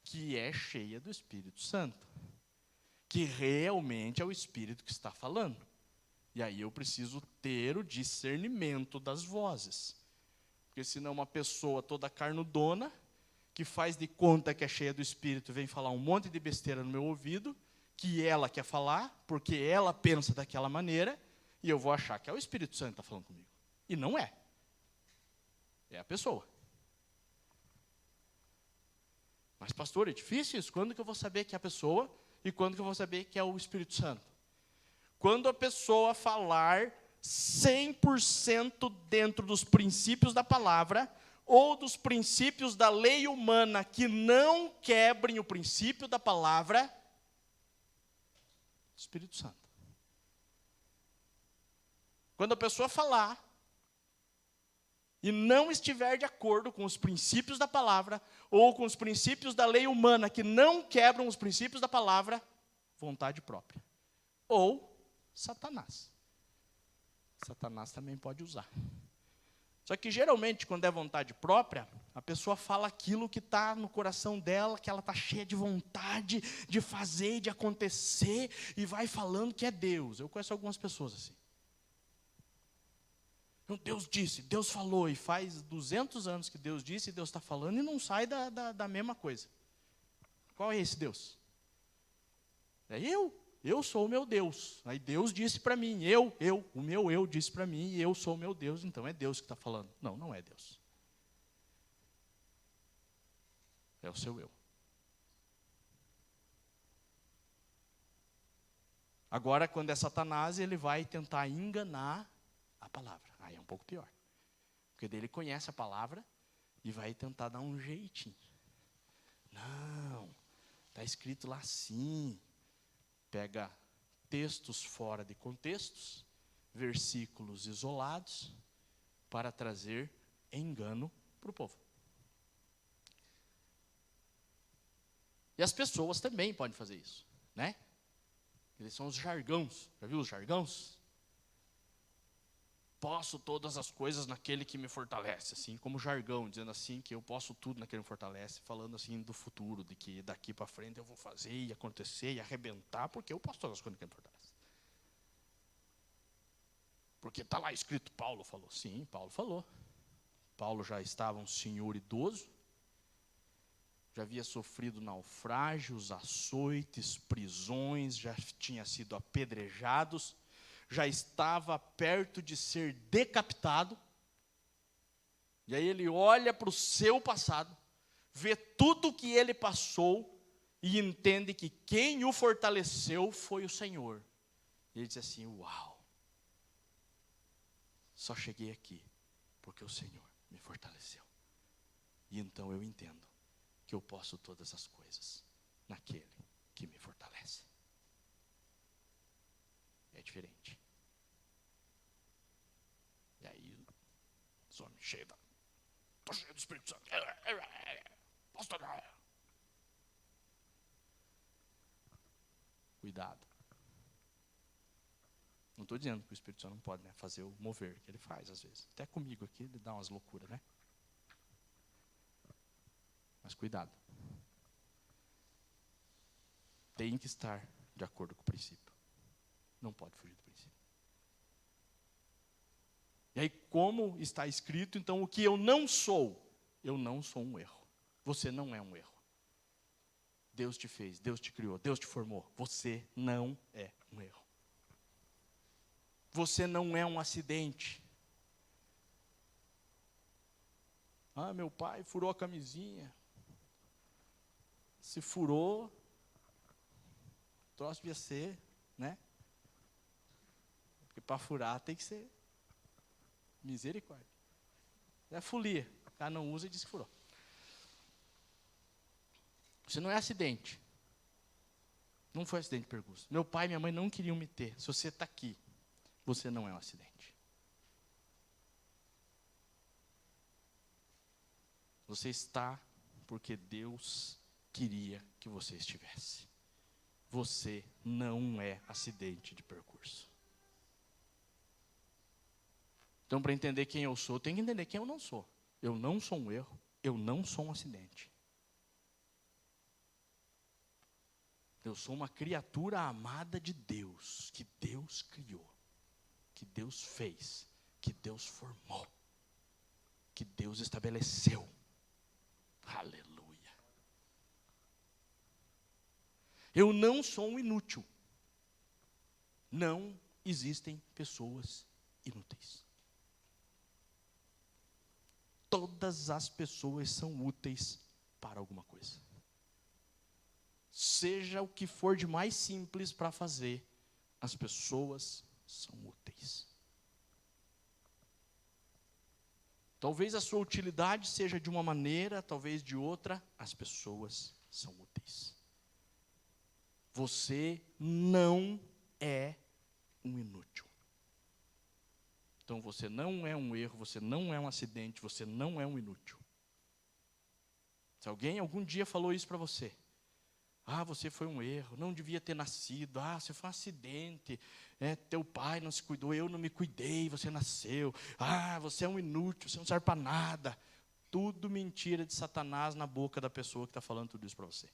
que é cheia do Espírito Santo, que realmente é o Espírito que está falando. E aí eu preciso ter o discernimento das vozes. Porque senão uma pessoa toda carnudona, que faz de conta que é cheia do Espírito, vem falar um monte de besteira no meu ouvido, que ela quer falar, porque ela pensa daquela maneira, e eu vou achar que é o Espírito Santo que está falando comigo. E não é. É a pessoa. Mas, pastor, é difícil isso? Quando que eu vou saber que é a pessoa e quando que eu vou saber que é o Espírito Santo? Quando a pessoa falar 100% dentro dos princípios da palavra ou dos princípios da lei humana que não quebrem o princípio da palavra, Espírito Santo. Quando a pessoa falar e não estiver de acordo com os princípios da palavra ou com os princípios da lei humana que não quebram os princípios da palavra, vontade própria. Ou Satanás. Satanás também pode usar. Só que geralmente, quando é vontade própria, a pessoa fala aquilo que está no coração dela, que ela está cheia de vontade de fazer, de acontecer, e vai falando que é Deus. Eu conheço algumas pessoas assim. Então, Deus disse, Deus falou, e faz 200 anos que Deus disse, e Deus está falando, e não sai da mesma coisa. Qual é esse Deus? É eu sou o meu Deus. Aí Deus disse para mim, o meu eu disse para mim, e eu sou o meu Deus, então é Deus que está falando. Não, não é Deus. É o seu eu. Agora, quando é Satanás, ele vai tentar enganar a palavra. Aí é um pouco pior. Porque daí ele conhece a palavra e vai tentar dar um jeitinho. Não, está escrito lá assim. Pega textos fora de contextos, versículos isolados, para trazer engano para o povo. E as pessoas também podem fazer isso, né? Eles são os jargões. Já viu os jargões? Posso todas as coisas naquele que me fortalece, assim como o jargão, dizendo assim que eu posso tudo naquele que me fortalece, falando assim do futuro, de que daqui para frente eu vou fazer e acontecer e arrebentar, porque eu posso todas as coisas naquele que me fortalece. Porque está lá escrito, Paulo falou. Sim, Paulo falou. Paulo já estava um senhor idoso, já havia sofrido naufrágios, açoites, prisões, já tinha sido apedrejados, já estava perto de ser decapitado. E aí ele olha para o seu passado, vê tudo o que ele passou e entende que quem o fortaleceu foi o Senhor. E ele diz assim, uau, só cheguei aqui porque o Senhor me fortaleceu. E então eu entendo que eu posso todas as coisas naquele que me fortalece. É diferente. E aí, os homens cheios da... Estou cheio do Espírito Santo. Pastor. Cuidado. Não estou dizendo que o Espírito Santo não pode, né, fazer o mover que ele faz às vezes. Até comigo aqui ele dá umas loucuras, né? Mas cuidado. Tem que estar de acordo com o princípio. Não pode fugir do princípio. E aí, como está escrito, então, o que eu não sou um erro. Você não é um erro. Deus te fez, Deus te criou, Deus te formou. Você não é um erro. Você não é um acidente. Ah, meu pai furou a camisinha. Se furou, o troço devia ser, né? Porque para furar tem que ser misericórdia. É folia. O cara não usa e diz que furou. Você não é acidente. Não foi acidente de percurso. Meu pai e minha mãe não queriam me ter. Se você está aqui, você não é um acidente. Você está porque Deus queria que você estivesse. Você não é acidente de percurso. Então, para entender quem eu sou, tem que entender quem eu não sou. Eu não sou um erro, eu não sou um acidente. Eu sou uma criatura amada de Deus, que Deus criou, que Deus fez, que Deus formou, que Deus estabeleceu. Aleluia. Eu não sou um inútil. Não existem pessoas inúteis. Todas as pessoas são úteis para alguma coisa. Seja o que for de mais simples para fazer, as pessoas são úteis. Talvez a sua utilidade seja de uma maneira, talvez de outra, as pessoas são úteis. Você não é um inútil. Então você não é um erro, você não é um acidente, você não é um inútil. Se alguém algum dia falou isso para você, você foi um erro, não devia ter nascido, você foi um acidente, teu pai não se cuidou, eu não me cuidei, você nasceu, você é um inútil, você não serve para nada. Tudo mentira de Satanás na boca da pessoa que está falando tudo isso para você.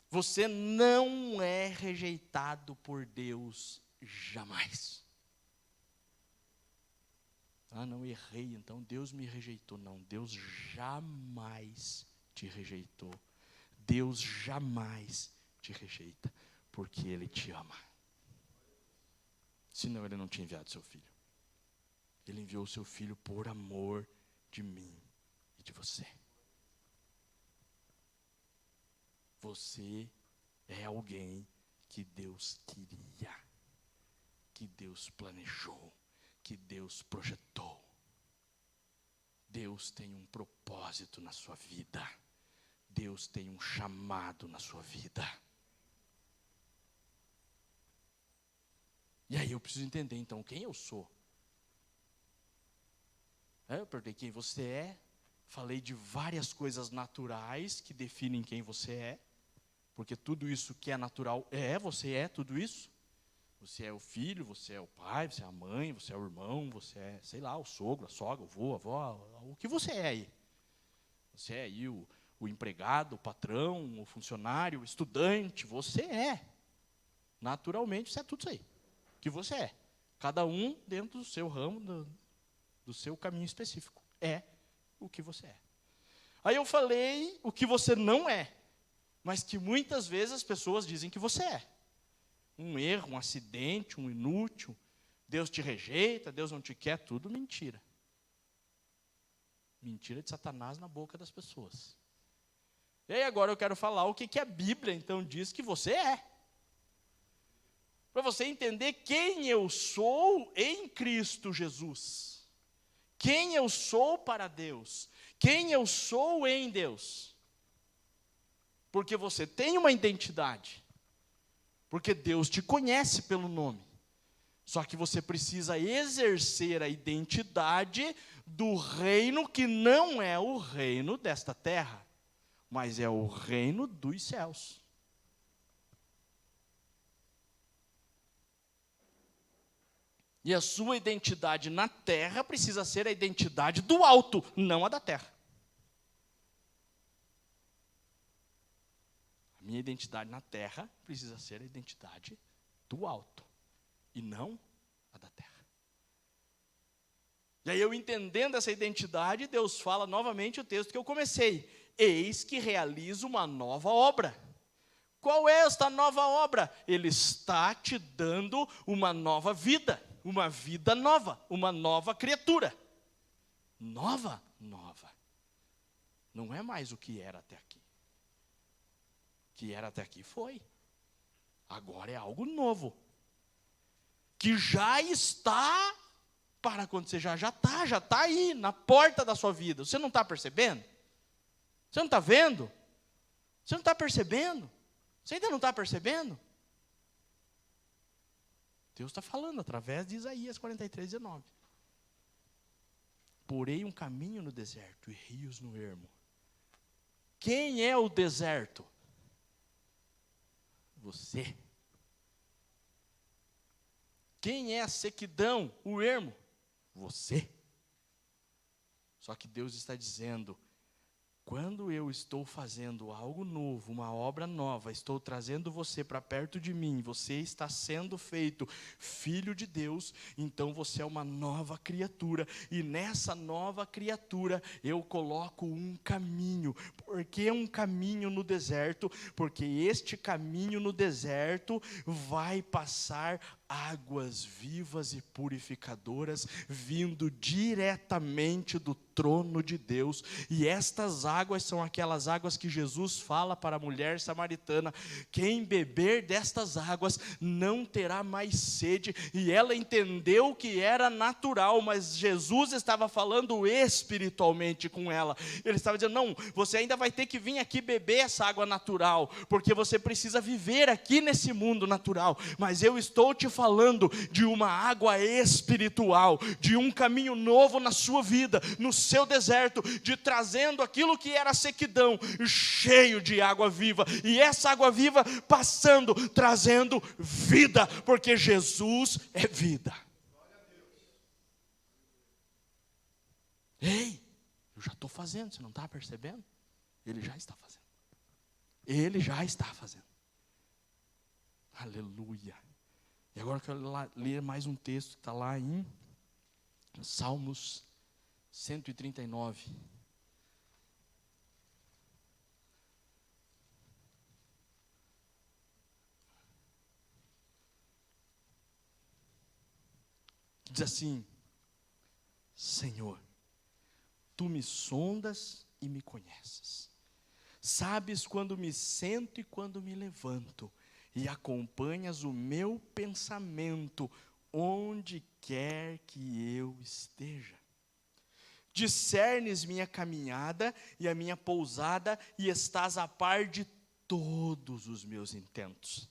Você não é rejeitado por Deus jamais. Não errei, então Deus me rejeitou. Não, Deus jamais te rejeitou. Deus jamais te rejeita, porque Ele te ama. Senão Ele não tinha enviado seu filho. Ele enviou o seu filho por amor de mim e de você. Você é alguém que Deus queria, que Deus planejou, que Deus projetou. Deus tem um propósito na sua vida. Deus tem um chamado na sua vida. E aí eu preciso entender então quem eu sou. Eu perguntei quem você é. Falei de várias coisas naturais que definem quem você é. Porque tudo isso que é natural você é tudo isso. Você é o filho, você é o pai, você é a mãe, você é o irmão, você é, sei lá, o sogro, a sogra, o avô, a avó, o que você é aí. Você é aí o empregado, o patrão, o funcionário, o estudante, você é. Naturalmente, você é tudo isso aí, que você é. Cada um dentro do seu ramo, do seu caminho específico. É o que você é. Aí eu falei o que você não é, mas que muitas vezes as pessoas dizem que você é. Um erro, um acidente, um inútil, Deus te rejeita, Deus não te quer, tudo mentira. Mentira de Satanás na boca das pessoas. E aí agora eu quero falar o que a Bíblia então diz que você é. Para você entender quem eu sou em Cristo Jesus. Quem eu sou para Deus. Quem eu sou em Deus. Porque você tem uma identidade. Porque Deus te conhece pelo nome. Só que você precisa exercer a identidade do reino que não é o reino desta terra, mas é o reino dos céus. E a sua identidade na terra precisa ser a identidade do alto, não a da terra. Minha identidade na terra precisa ser a identidade do alto, e não a da terra. E aí eu entendendo essa identidade, Deus fala novamente o texto que eu comecei. Eis que realizo uma nova obra, Qual é esta nova obra? Ele está te dando uma nova vida nova, uma nova criatura. Nova. Não é mais o que era até aqui. O que era até aqui foi. Agora é algo novo. Que já está para acontecer, já está aí, na porta da sua vida. Você não está percebendo? Você não está vendo? Você não está percebendo? Você ainda não está percebendo? Deus está falando através de Isaías 43:19. Porei um caminho no deserto e rios no ermo. Quem é o deserto? Você. Quem é a sequidão, o ermo? Você. Só que Deus está dizendo, quando eu estou fazendo algo novo, uma obra nova, estou trazendo você para perto de mim, você está sendo feito filho de Deus, então você é uma nova criatura, e nessa nova criatura eu coloco um caminho. Por que um caminho no deserto? Porque este caminho no deserto vai passar águas vivas e purificadoras, vindo diretamente do trono de Deus, e estas águas são aquelas águas que Jesus fala para a mulher samaritana: quem beber destas águas não terá mais sede. E ela entendeu que era natural, mas Jesus estava falando espiritualmente com ela. Ele estava dizendo, não, você ainda vai ter que vir aqui beber essa água natural, porque você precisa viver aqui nesse mundo natural, mas eu estou te falando de uma água espiritual, de um caminho novo na sua vida, no seu deserto, de trazendo aquilo que era sequidão, cheio de água viva, e essa água viva passando, trazendo vida, porque Jesus é vida. Ei, eu já estou fazendo, você não está percebendo? Ele já está fazendo. Ele já está fazendo. Aleluia. E agora eu quero ler mais um texto que está lá em Salmos 139. Diz assim: Senhor, tu me sondas e me conheces. Sabes quando me sento e quando me levanto, e acompanhas o meu pensamento onde quer que eu esteja. Discernes minha caminhada e a minha pousada, e estás a par de todos os meus intentos.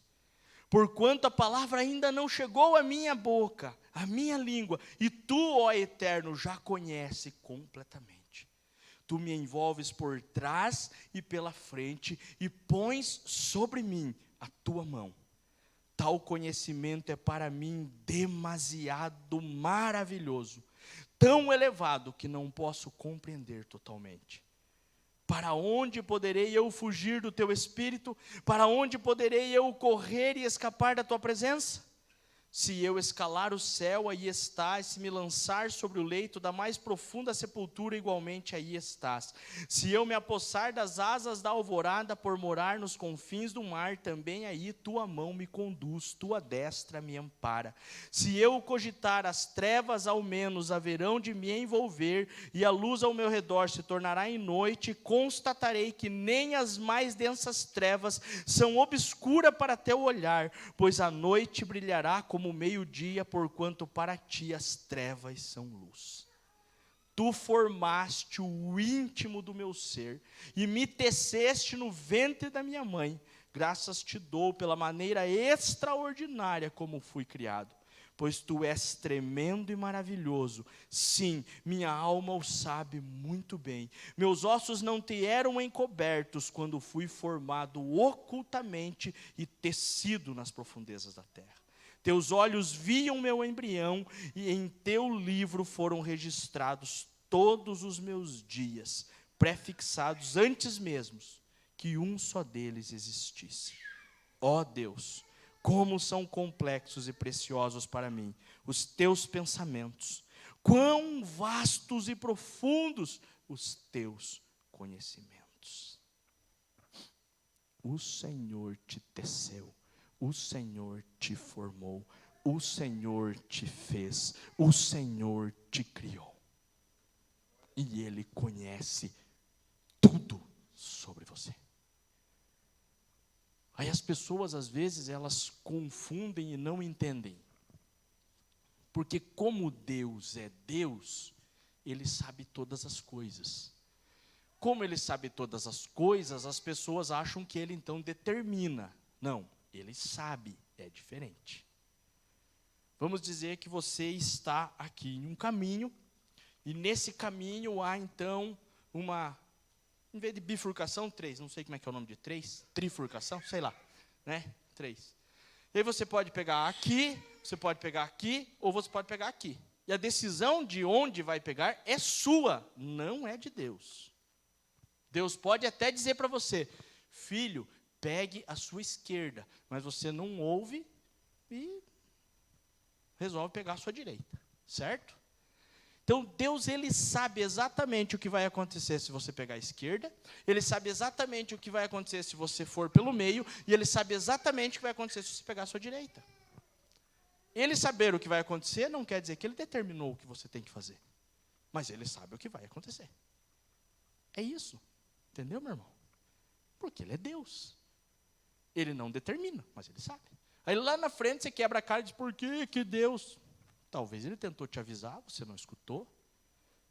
Porquanto a palavra ainda não chegou à minha boca, à minha língua, e tu, ó Eterno, já conhece completamente. Tu me envolves por trás e pela frente, e pões sobre mim a tua mão. Tal conhecimento é para mim demasiado maravilhoso, tão elevado que não posso compreender totalmente. Para onde poderei eu fugir do teu espírito? Para onde poderei eu correr e escapar da tua presença? Se eu escalar o céu, aí estás. Se me lançar sobre o leito da mais profunda sepultura, igualmente aí estás. Se eu me apossar das asas da alvorada, por morar nos confins do mar, também aí tua mão me conduz, tua destra me ampara. Se eu cogitar as trevas, ao menos haverão de me envolver, e a luz ao meu redor se tornará em noite, constatarei que nem as mais densas trevas são obscuras para teu olhar, pois a noite brilhará como o meio-dia, porquanto para ti as trevas são luz. Tu formaste o íntimo do meu ser, e me teceste no ventre da minha mãe. Graças te dou pela maneira extraordinária como fui criado, pois tu és tremendo e maravilhoso. Sim, minha alma o sabe muito bem. Meus ossos não te eram encobertos quando fui formado ocultamente e tecido nas profundezas da terra. Teus olhos viam meu embrião, e em teu livro foram registrados todos os meus dias, prefixados antes mesmo que um só deles existisse. Ó Deus, como são complexos e preciosos para mim os teus pensamentos, quão vastos e profundos os teus conhecimentos. O Senhor te teceu, o Senhor te formou, o Senhor te fez, o Senhor te criou. E Ele conhece tudo sobre você. Aí as pessoas, às vezes, elas confundem e não entendem. Porque como Deus é Deus, Ele sabe todas as coisas. Como Ele sabe todas as coisas, as pessoas acham que Ele então determina. Não, Ele sabe, é diferente. Vamos dizer que você está aqui em um caminho, e nesse caminho há então uma, em vez de bifurcação, 3, não sei como é que é o nome de 3, trifurcação, sei lá, né, 3. E aí você pode pegar aqui, você pode pegar aqui, ou você pode pegar aqui. E a decisão de onde vai pegar é sua, não é de Deus. Deus pode até dizer para você, filho, pegue a sua esquerda, mas você não ouve e resolve pegar a sua direita, certo? Então, Deus, Ele sabe exatamente o que vai acontecer se você pegar a esquerda, Ele sabe exatamente o que vai acontecer se você for pelo meio, e Ele sabe exatamente o que vai acontecer se você pegar a sua direita. Ele saber o que vai acontecer não quer dizer que Ele determinou o que você tem que fazer, mas Ele sabe o que vai acontecer. É isso, entendeu, meu irmão? Porque Ele é Deus. Ele não determina, mas Ele sabe. Aí lá na frente você quebra a cara e diz, por que Deus? Talvez Ele tentou te avisar, você não escutou.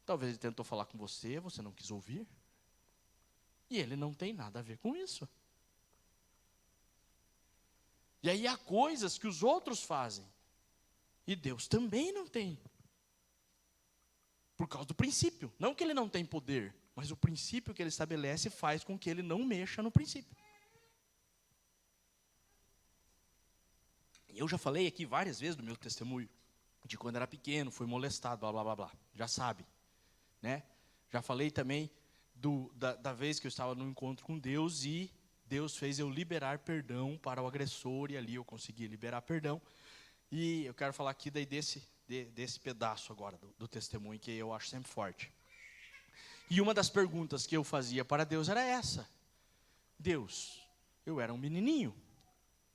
Talvez Ele tentou falar com você, você não quis ouvir. E Ele não tem nada a ver com isso. E aí há coisas que os outros fazem. E Deus também não tem. Por causa do princípio. Não que Ele não tem poder, mas o princípio que Ele estabelece faz com que Ele não mexa no princípio. E eu já falei aqui várias vezes do meu testemunho. De quando era pequeno, fui molestado, blá, blá, blá, blá. Já sabe, né? Já falei também da vez que eu estava no encontro com Deus e Deus fez eu liberar perdão para o agressor e ali eu consegui liberar perdão. E eu quero falar aqui daí desse pedaço agora do testemunho que eu acho sempre forte. E uma das perguntas que eu fazia para Deus era essa. Deus, eu era um menininho.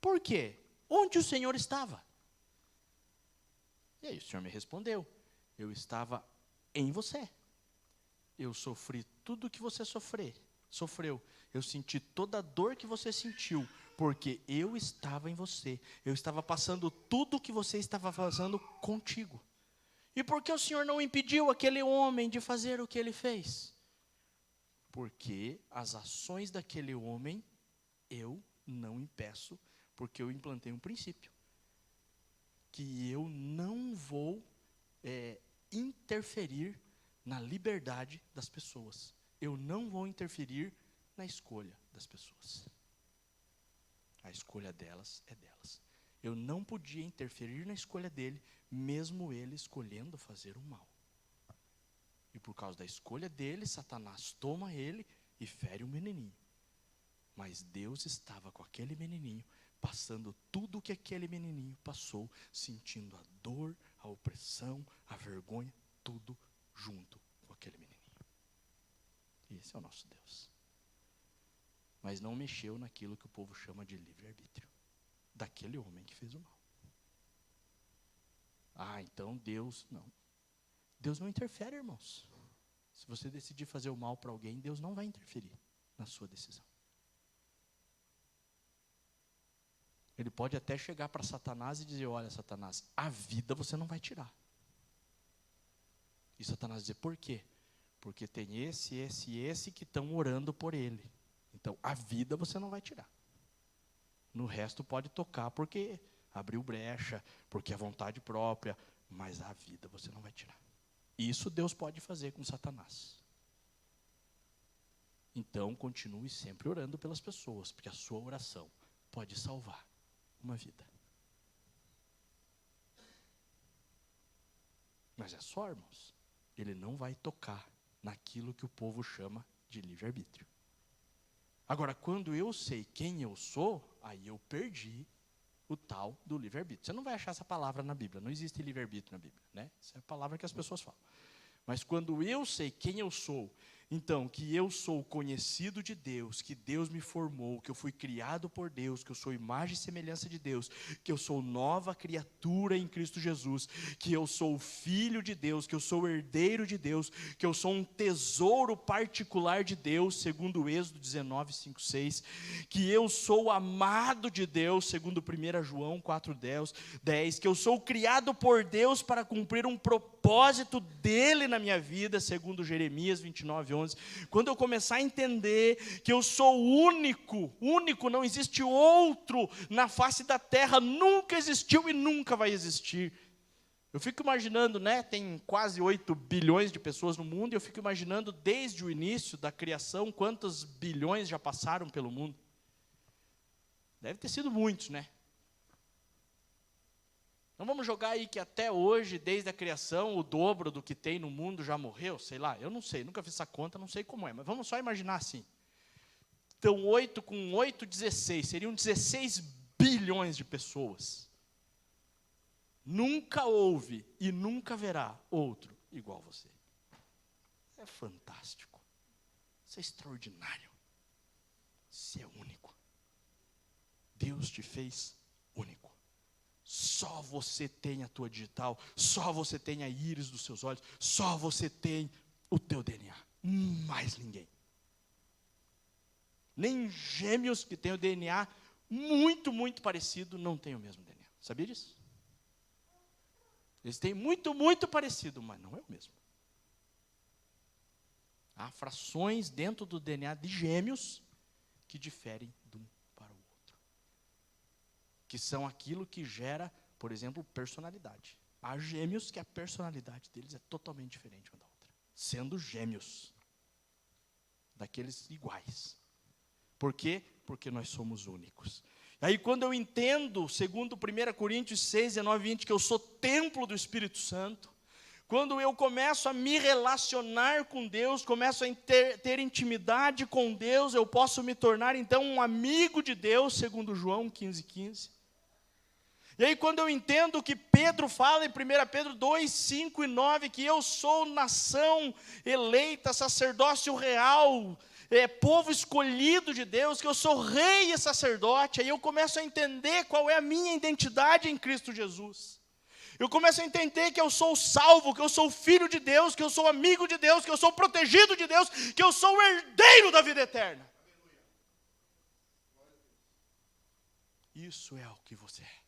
Por quê? Onde o Senhor estava? E aí o Senhor me respondeu, eu estava em você. Eu sofri tudo o que você sofreu. Eu senti toda a dor que você sentiu, porque eu estava em você. Eu estava passando tudo o que você estava fazendo contigo. E por que o Senhor não impediu aquele homem de fazer o que ele fez? Porque as ações daquele homem eu não impeço, porque eu implantei um princípio. Que eu não vou interferir na liberdade das pessoas. Eu não vou interferir na escolha das pessoas. A escolha delas é delas. Eu não podia interferir na escolha dele, mesmo ele escolhendo fazer o mal. E por causa da escolha dele, Satanás toma ele e fere o menininho. Mas Deus estava com aquele menininho, passando tudo o que aquele menininho passou, sentindo a dor, a opressão, a vergonha, tudo junto com aquele menininho. Esse é o nosso Deus. Mas não mexeu naquilo que o povo chama de livre-arbítrio, daquele homem que fez o mal. Ah, então Deus, não. Deus não interfere, irmãos. Se você decidir fazer o mal para alguém, Deus não vai interferir na sua decisão. Ele pode até chegar para Satanás e dizer, olha, Satanás, a vida você não vai tirar. E Satanás dizer, por quê? Porque tem esse que estão orando por ele. Então, a vida você não vai tirar. No resto pode tocar porque abriu brecha, porque é vontade própria, mas a vida você não vai tirar. Isso Deus pode fazer com Satanás. Então, continue sempre orando pelas pessoas, porque a sua oração pode salvar uma vida. Mas é só, irmãos, ele não vai tocar naquilo que o povo chama de livre-arbítrio. Agora, quando eu sei quem eu sou, aí eu perdi o tal do livre-arbítrio. Você não vai achar essa palavra na Bíblia, não existe livre-arbítrio na Bíblia, né? Essa é a palavra que as pessoas falam. Mas quando eu sei quem eu sou, Então, que eu sou conhecido de Deus, que Deus me formou, que eu fui criado por Deus, que eu sou imagem e semelhança de Deus, que eu sou nova criatura em Cristo Jesus, que eu sou filho de Deus, que eu sou herdeiro de Deus, que eu sou um tesouro particular de Deus, segundo Êxodo 19, 5, 6, que eu sou amado de Deus, segundo 1 João 4, 10, que eu sou criado por Deus para cumprir um propósito dele na minha vida, segundo Jeremias 29, 11. Quando eu começar a entender que eu sou único, não existe outro na face da terra, nunca existiu e nunca vai existir. Eu fico imaginando, né, tem quase 8 bilhões de pessoas no mundo, e eu fico imaginando desde o início da criação, quantos bilhões já passaram pelo mundo. Deve ter sido muitos, né? Então vamos jogar aí que até hoje, desde a criação, o dobro do que tem no mundo já morreu, sei lá, eu não sei, nunca fiz essa conta, não sei como é, mas vamos só imaginar assim. Então 8 com 8, 16, seriam 16 bilhões de pessoas. Nunca houve e nunca haverá outro igual você. É fantástico, isso é extraordinário, você é único. Deus te fez único. Só você tem a tua digital, só você tem a íris dos seus olhos, só você tem o teu DNA, mais ninguém. Nem gêmeos que têm o DNA muito, muito parecido, não têm o mesmo DNA. Sabia disso? Eles têm muito, muito parecido, mas não é o mesmo. Há frações dentro do DNA de gêmeos que diferem de um para o outro. Que são aquilo que gera, por exemplo, personalidade. Há gêmeos que a personalidade deles é totalmente diferente uma da outra. Sendo gêmeos. Daqueles iguais. Por quê? Porque nós somos únicos. Aí quando eu entendo, segundo 1 Coríntios 6, 19, 20, que eu sou templo do Espírito Santo, quando eu começo a me relacionar com Deus, começo a ter intimidade com Deus, eu posso me tornar então um amigo de Deus, segundo João 15, 15. E aí quando eu entendo que Pedro fala em 1 Pedro 2, 5 e 9, que eu sou nação eleita, sacerdócio real, povo escolhido de Deus, que eu sou rei e sacerdote, aí eu começo a entender qual é a minha identidade em Cristo Jesus. Eu começo a entender que eu sou salvo, que eu sou filho de Deus, que eu sou amigo de Deus, que eu sou protegido de Deus, que eu sou o herdeiro da vida eterna. Isso é o que você é.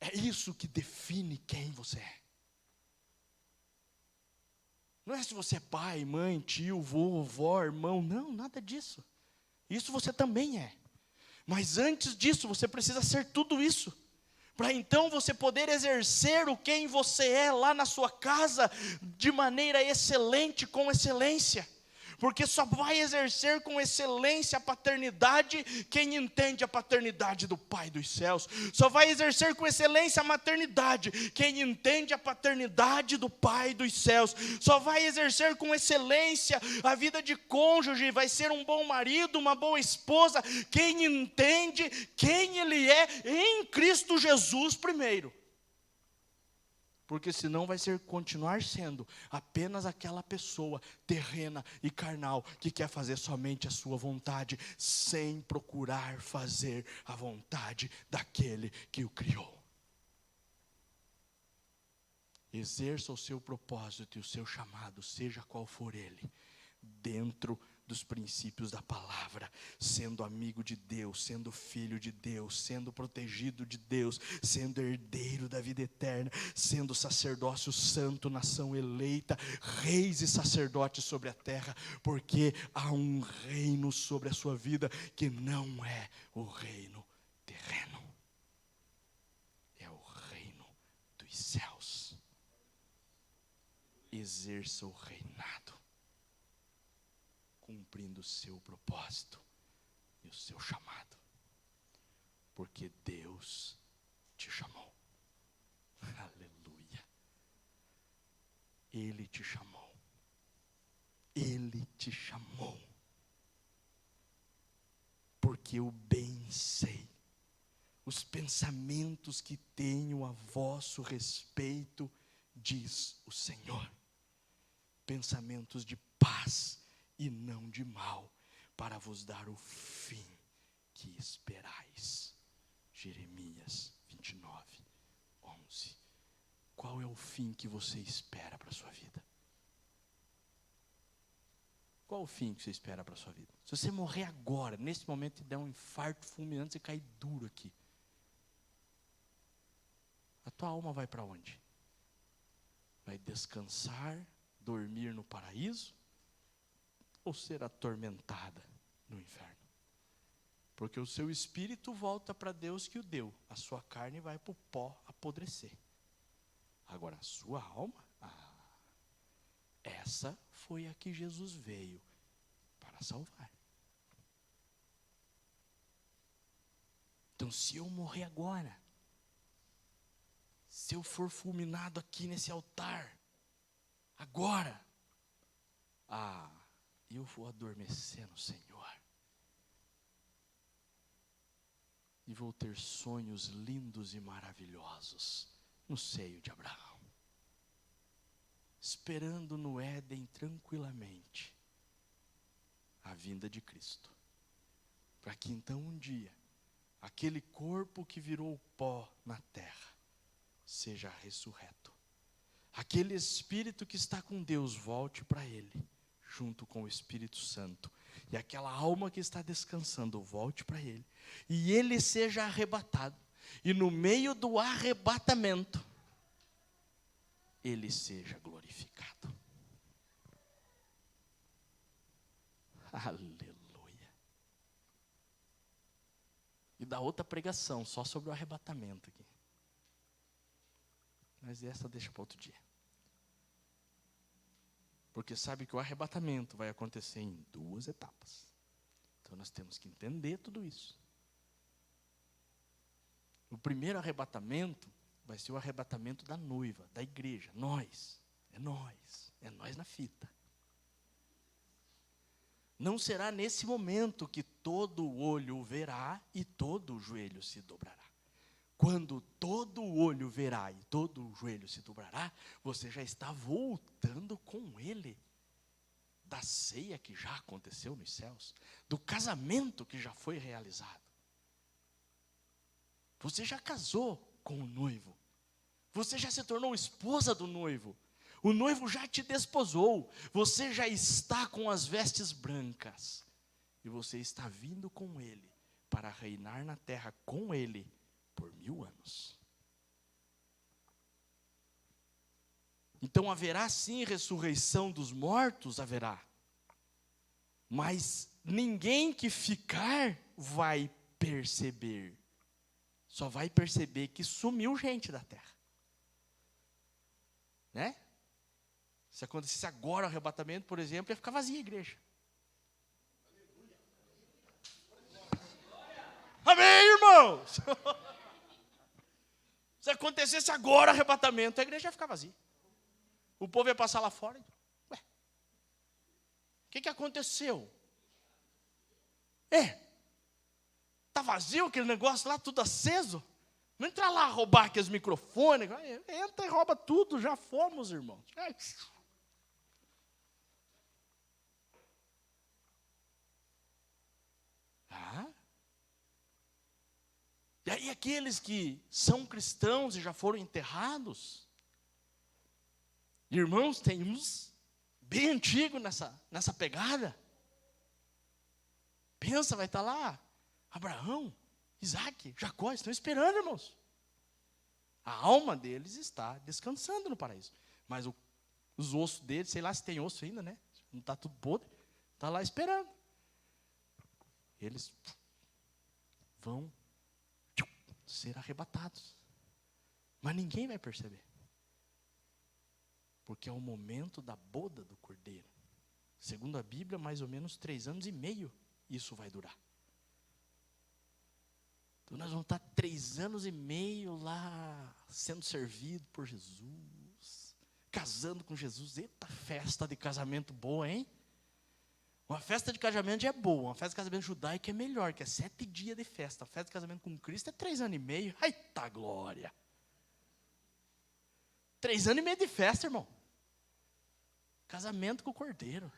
É isso que define quem você é. Não é se você é pai, mãe, tio, vô, vó, irmão. Não, nada disso. Isso você também é. Mas antes disso, você precisa ser tudo isso. Para então você poder exercer o quem você é lá na sua casa de maneira excelente, com excelência. Porque só vai exercer com excelência a paternidade quem entende a paternidade do Pai dos céus. Só vai exercer com excelência a maternidade quem entende a paternidade do Pai dos céus. Só vai exercer com excelência a vida de cônjuge, vai ser um bom marido, uma boa esposa, quem entende quem ele é em Cristo Jesus primeiro. Porque senão vai continuar sendo apenas aquela pessoa terrena e carnal que quer fazer somente a sua vontade, sem procurar fazer a vontade daquele que o criou. Exerça o seu propósito e o seu chamado, seja qual for ele, dentro dos princípios da palavra, sendo amigo de Deus, sendo filho de Deus, sendo protegido de Deus, sendo herdeiro da vida eterna, sendo sacerdócio santo, nação eleita, reis e sacerdotes sobre a terra, porque há um reino sobre a sua vida que não é o reino terreno, é o reino dos céus. Exerça o reinado, cumprindo o seu propósito e o seu chamado, porque Deus te chamou. Aleluia. Ele te chamou. Ele te chamou. Porque eu bem sei os pensamentos que tenho a vosso respeito, diz o Senhor. pensamentos de paz e não de mal, para vos dar o fim que esperais. Jeremias 29, 11. Qual é o fim que você espera para a sua vida? Qual o fim que você espera para a sua vida? Se você morrer agora, nesse momento, e der um infarto fulminante, você cair duro aqui, a tua alma vai para onde? Vai descansar, dormir no paraíso, ou ser atormentada no inferno? Porque o seu espírito volta para Deus que o deu, a sua carne vai para o pó apodrecer. Agora, a sua alma, essa foi a que Jesus veio para salvar. Então, se eu morrer agora, se eu for fulminado aqui nesse altar, agora, eu vou adormecer no Senhor. E vou ter sonhos lindos e maravilhosos no seio de Abraão, esperando no Éden tranquilamente a vinda de Cristo, para que então um dia, aquele corpo que virou pó na terra, seja ressurreto. Aquele espírito que está com Deus volte para Ele, junto com o Espírito Santo. E aquela alma que está descansando volte para Ele. E Ele seja arrebatado. E no meio do arrebatamento, Ele seja glorificado. Aleluia. E da outra pregação, só sobre o arrebatamento aqui. Mas essa deixa para outro dia. Porque sabe que o arrebatamento vai acontecer em 2 etapas. Então nós temos que entender tudo isso. O primeiro arrebatamento vai ser o arrebatamento da noiva, da igreja. Nós. É nós na fita. Não será nesse momento que todo olho verá e todo o joelho se dobrará. Quando todo olho verá e todo o joelho se dobrará, você já está voltando com Ele. Da ceia que já aconteceu nos céus, do casamento que já foi realizado. Você já casou com o noivo. Você já se tornou esposa do noivo. O noivo já te desposou. Você já está com as vestes brancas. E você está vindo com Ele para reinar na terra com Ele por 1000 anos. Então haverá sim ressurreição dos mortos, haverá. Mas ninguém que ficar vai perceber. Só vai perceber que sumiu gente da terra. Né? Se acontecesse agora o arrebatamento, por exemplo, ia ficar vazia a igreja. Amém, irmãos? Se acontecesse agora o arrebatamento, a igreja ia ficar vazia. O povo ia passar lá fora. Ué, o que aconteceu? Está vazio aquele negócio lá, tudo aceso? Não entra lá roubar aqueles microfones. Entra e rouba tudo, já fomos, irmãos. E aí aqueles que são cristãos e já foram enterrados, irmãos, tem uns bem antigos nessa pegada. Pensa, vai estar lá Abraão, Isaac, Jacó, estão esperando, irmãos. A alma deles está descansando no paraíso. Mas os ossos deles, sei lá se tem osso ainda, né? Não está tudo podre, está lá esperando. Eles vão ser arrebatados. Mas ninguém vai perceber. Porque é o momento da boda do cordeiro. Segundo a Bíblia, mais ou menos 3 anos e meio isso vai durar. Então nós vamos estar 3 anos e meio lá, sendo servido por Jesus, casando com Jesus. Eita, festa de casamento boa, hein? Uma festa de casamento já é boa, uma festa de casamento judaica é melhor, que é 7 dias de festa. A festa de casamento com Cristo é 3 anos e meio. Eita glória! 3 anos e meio de festa, irmão. Casamento com o Cordeiro.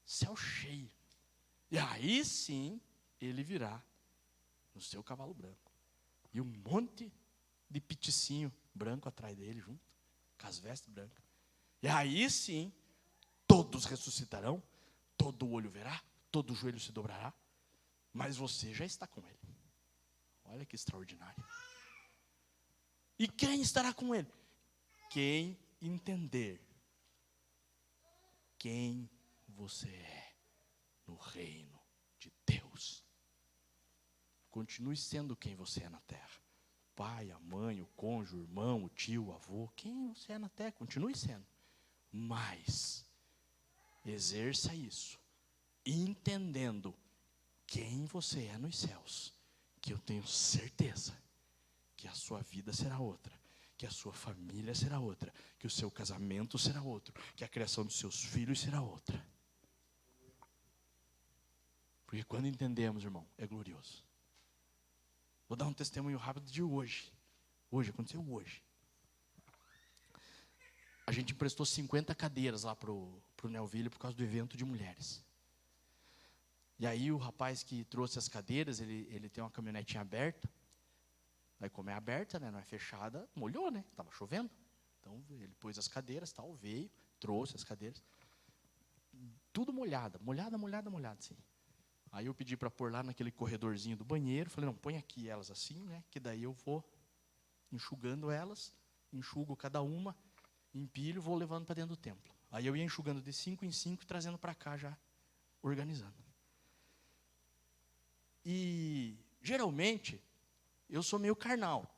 Céu cheio. E aí sim, ele virá no seu cavalo branco. E um monte de piticinho branco atrás dele, junto, com as vestes brancas. E aí sim, todos ressuscitarão, todo olho verá, todo joelho se dobrará, mas você já está com ele. Olha que extraordinário. E quem estará com ele? Quem entender quem você é no reino de Deus. Continue sendo quem você é na terra. O pai, a mãe, o cônjuge, o irmão, o tio, o avô, quem você é na terra, continue sendo. Mas exerça isso, entendendo quem você é nos céus, que eu tenho certeza que a sua vida será outra, que a sua família será outra, que o seu casamento será outro, que a criação dos seus filhos será outra. Porque quando entendemos, irmão, é glorioso. Vou dar um testemunho rápido de hoje. Hoje, aconteceu hoje. A gente emprestou 50 cadeiras lá pro Nelville por causa do evento de mulheres. E aí o rapaz que trouxe as cadeiras, ele tem uma caminhonetinha aberta. Aí como é aberta, né, não é fechada, molhou, né? Estava chovendo. Então ele pôs as cadeiras, tal, veio, trouxe as cadeiras. Tudo molhada, assim. Aí eu pedi para pôr lá naquele corredorzinho do banheiro. Falei, não, põe aqui elas assim, né? Que daí eu vou enxugando elas, enxugo cada uma, empilho, vou levando para dentro do templo. Aí eu ia enxugando de 5 em 5 e trazendo para cá já, organizando. E geralmente eu sou meio carnal,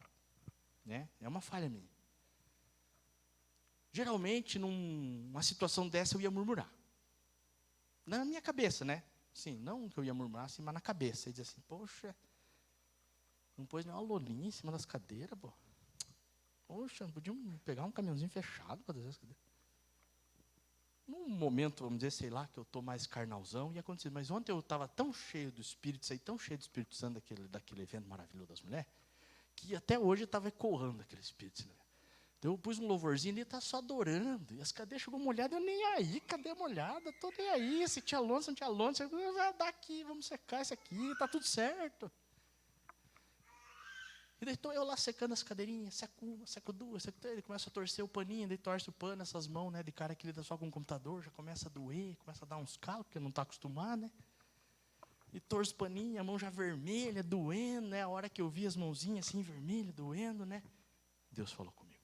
né? É uma falha minha. Geralmente numa situação dessa eu ia murmurar. Na minha cabeça, né? Sim, não que eu ia murmurar, assim, mas na cabeça. E dizer assim, poxa, não pôs nenhuma lolinha em cima das cadeiras, pô. Poxa, podiam pegar um caminhãozinho fechado para trazer as cadeiras. Num momento, vamos dizer, sei lá, que eu estou mais carnalzão, ia acontecer. Mas ontem eu estava tão cheio do Espírito, saí tão cheio do Espírito Santo daquele evento maravilhoso das mulheres, que até hoje estava ecoando aquele Espírito. Né? Então eu pus um louvorzinho e ele está só adorando. E as cadeiras chegou molhadas, eu nem aí, cadê a molhada? Estou nem aí, se tinha lona, se não tinha lona, vai dar aqui, vamos secar isso aqui, está tudo certo. E daí estou eu lá secando as cadeirinhas, seco uma, seco duas, seco três, ele começa a torcer o paninho, daí torce o pano, essas mãos, né, de cara que lida só com o computador, já começa a doer, começa a dar uns calos, porque não está acostumado, né? E torce o paninho, a mão já vermelha, doendo, né? A hora que eu vi as mãozinhas assim, vermelhas, doendo, né? Deus falou comigo.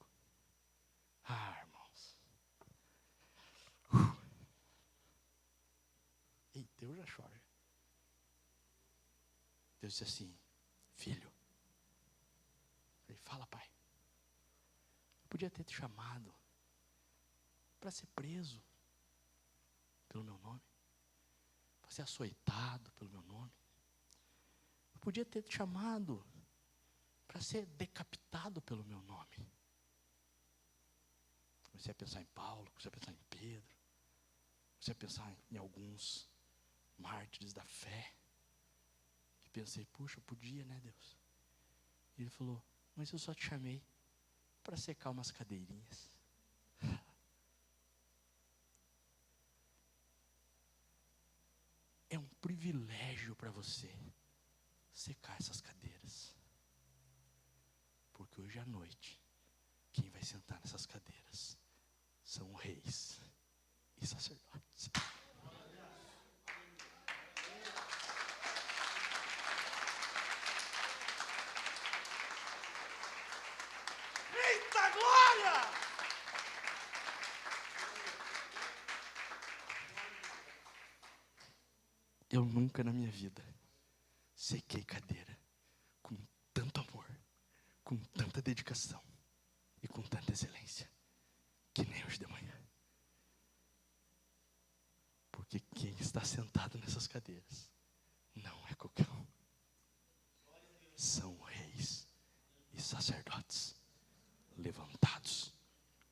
Ah, irmãos. Eita, eu já choro. Deus disse assim, filho. Eu falei, fala, pai. Eu podia ter te chamado para ser preso pelo meu nome. Para ser açoitado pelo meu nome. Eu podia ter te chamado para ser decapitado pelo meu nome. Comecei a pensar em Paulo, comecei a pensar em Pedro, comecei a pensar em alguns mártires da fé. E pensei, puxa, podia, né, Deus? E ele falou, mas eu só te chamei para secar umas cadeirinhas. É um privilégio para você secar essas cadeiras. Porque hoje à noite, quem vai sentar nessas cadeiras são reis e sacerdotes. Eita glória! Eu nunca na minha vida sequei cadeira com tanto amor, com tanta dedicação e com tanta excelência, que nem hoje de manhã. Porque quem está sentado nessas cadeiras não é qualquer um. São reis e sacerdotes levantados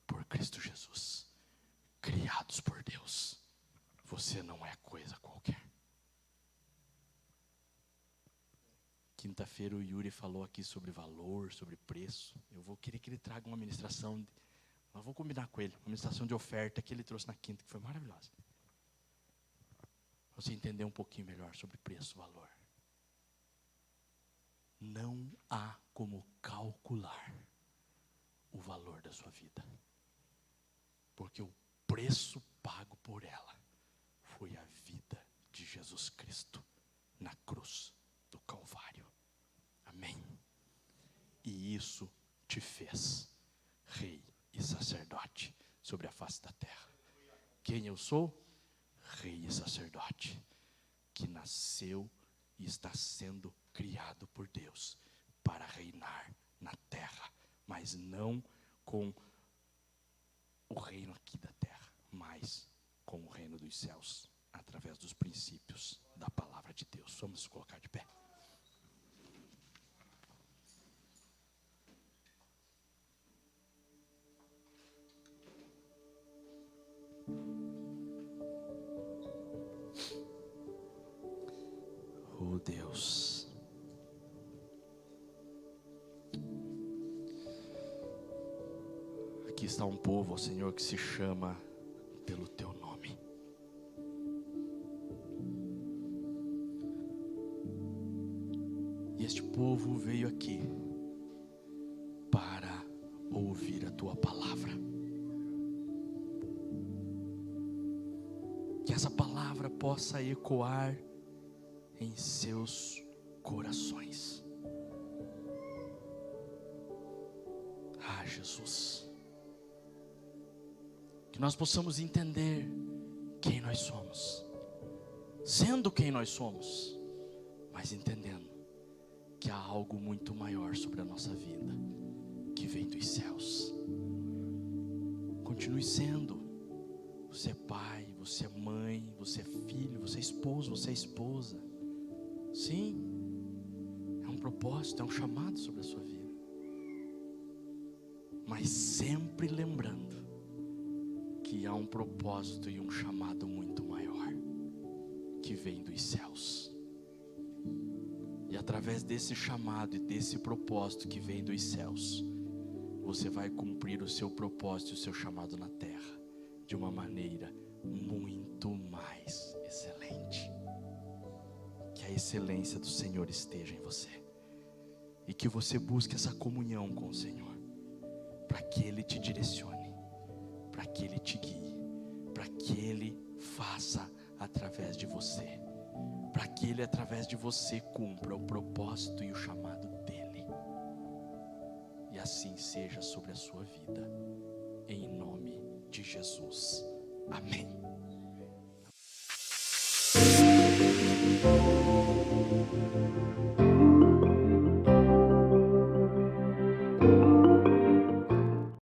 por Cristo Jesus, criados por Deus. Você não é coisa qualquer. Quinta-feira o Yuri falou aqui sobre valor, sobre preço. Eu vou querer que ele traga uma ministração Nós vamos combinar com ele. Uma ministração de oferta que ele trouxe na quinta, que foi maravilhosa. Você entender um pouquinho melhor sobre preço e valor. Não há como calcular o valor da sua vida. Porque o preço pago por ela foi a vida de Jesus Cristo na cruz do Calvário. Amém? E isso te fez rei e sacerdote sobre a face da terra. Quem eu sou? Rei e sacerdote, que nasceu e está sendo criado por Deus para reinar na terra, mas não com o reino aqui da terra, mas com o reino dos céus, através dos princípios da palavra de Deus. Vamos nos colocar de pé. Oh Deus, aqui está um povo, ó Senhor, que se chama pelo Teu nome. E este povo veio aqui para ouvir a Tua palavra. Que essa palavra possa ecoar em seus corações. Ah, Jesus, que nós possamos entender quem nós somos, sendo quem nós somos, mas entendendo que há algo muito maior sobre a nossa vida, que vem dos céus. Continue sendo. Você é pai, você é mãe, você é filho, você é esposo, você é esposa. Sim, é um propósito, é um chamado sobre a sua vida. Mas sempre lembrando que há um propósito e um chamado muito maior, que vem dos céus. E através desse chamado e desse propósito que vem dos céus, você vai cumprir o seu propósito e o seu chamado na terra, de uma maneira muito mais excelente. Que a excelência do Senhor esteja em você, e que você busque essa comunhão com o Senhor, para que Ele te direcione, para que Ele te guie, para que Ele faça através de você, para que Ele através de você cumpra o propósito e o chamado dEle. E assim seja sobre a sua vida, em nome de Jesus. Amém.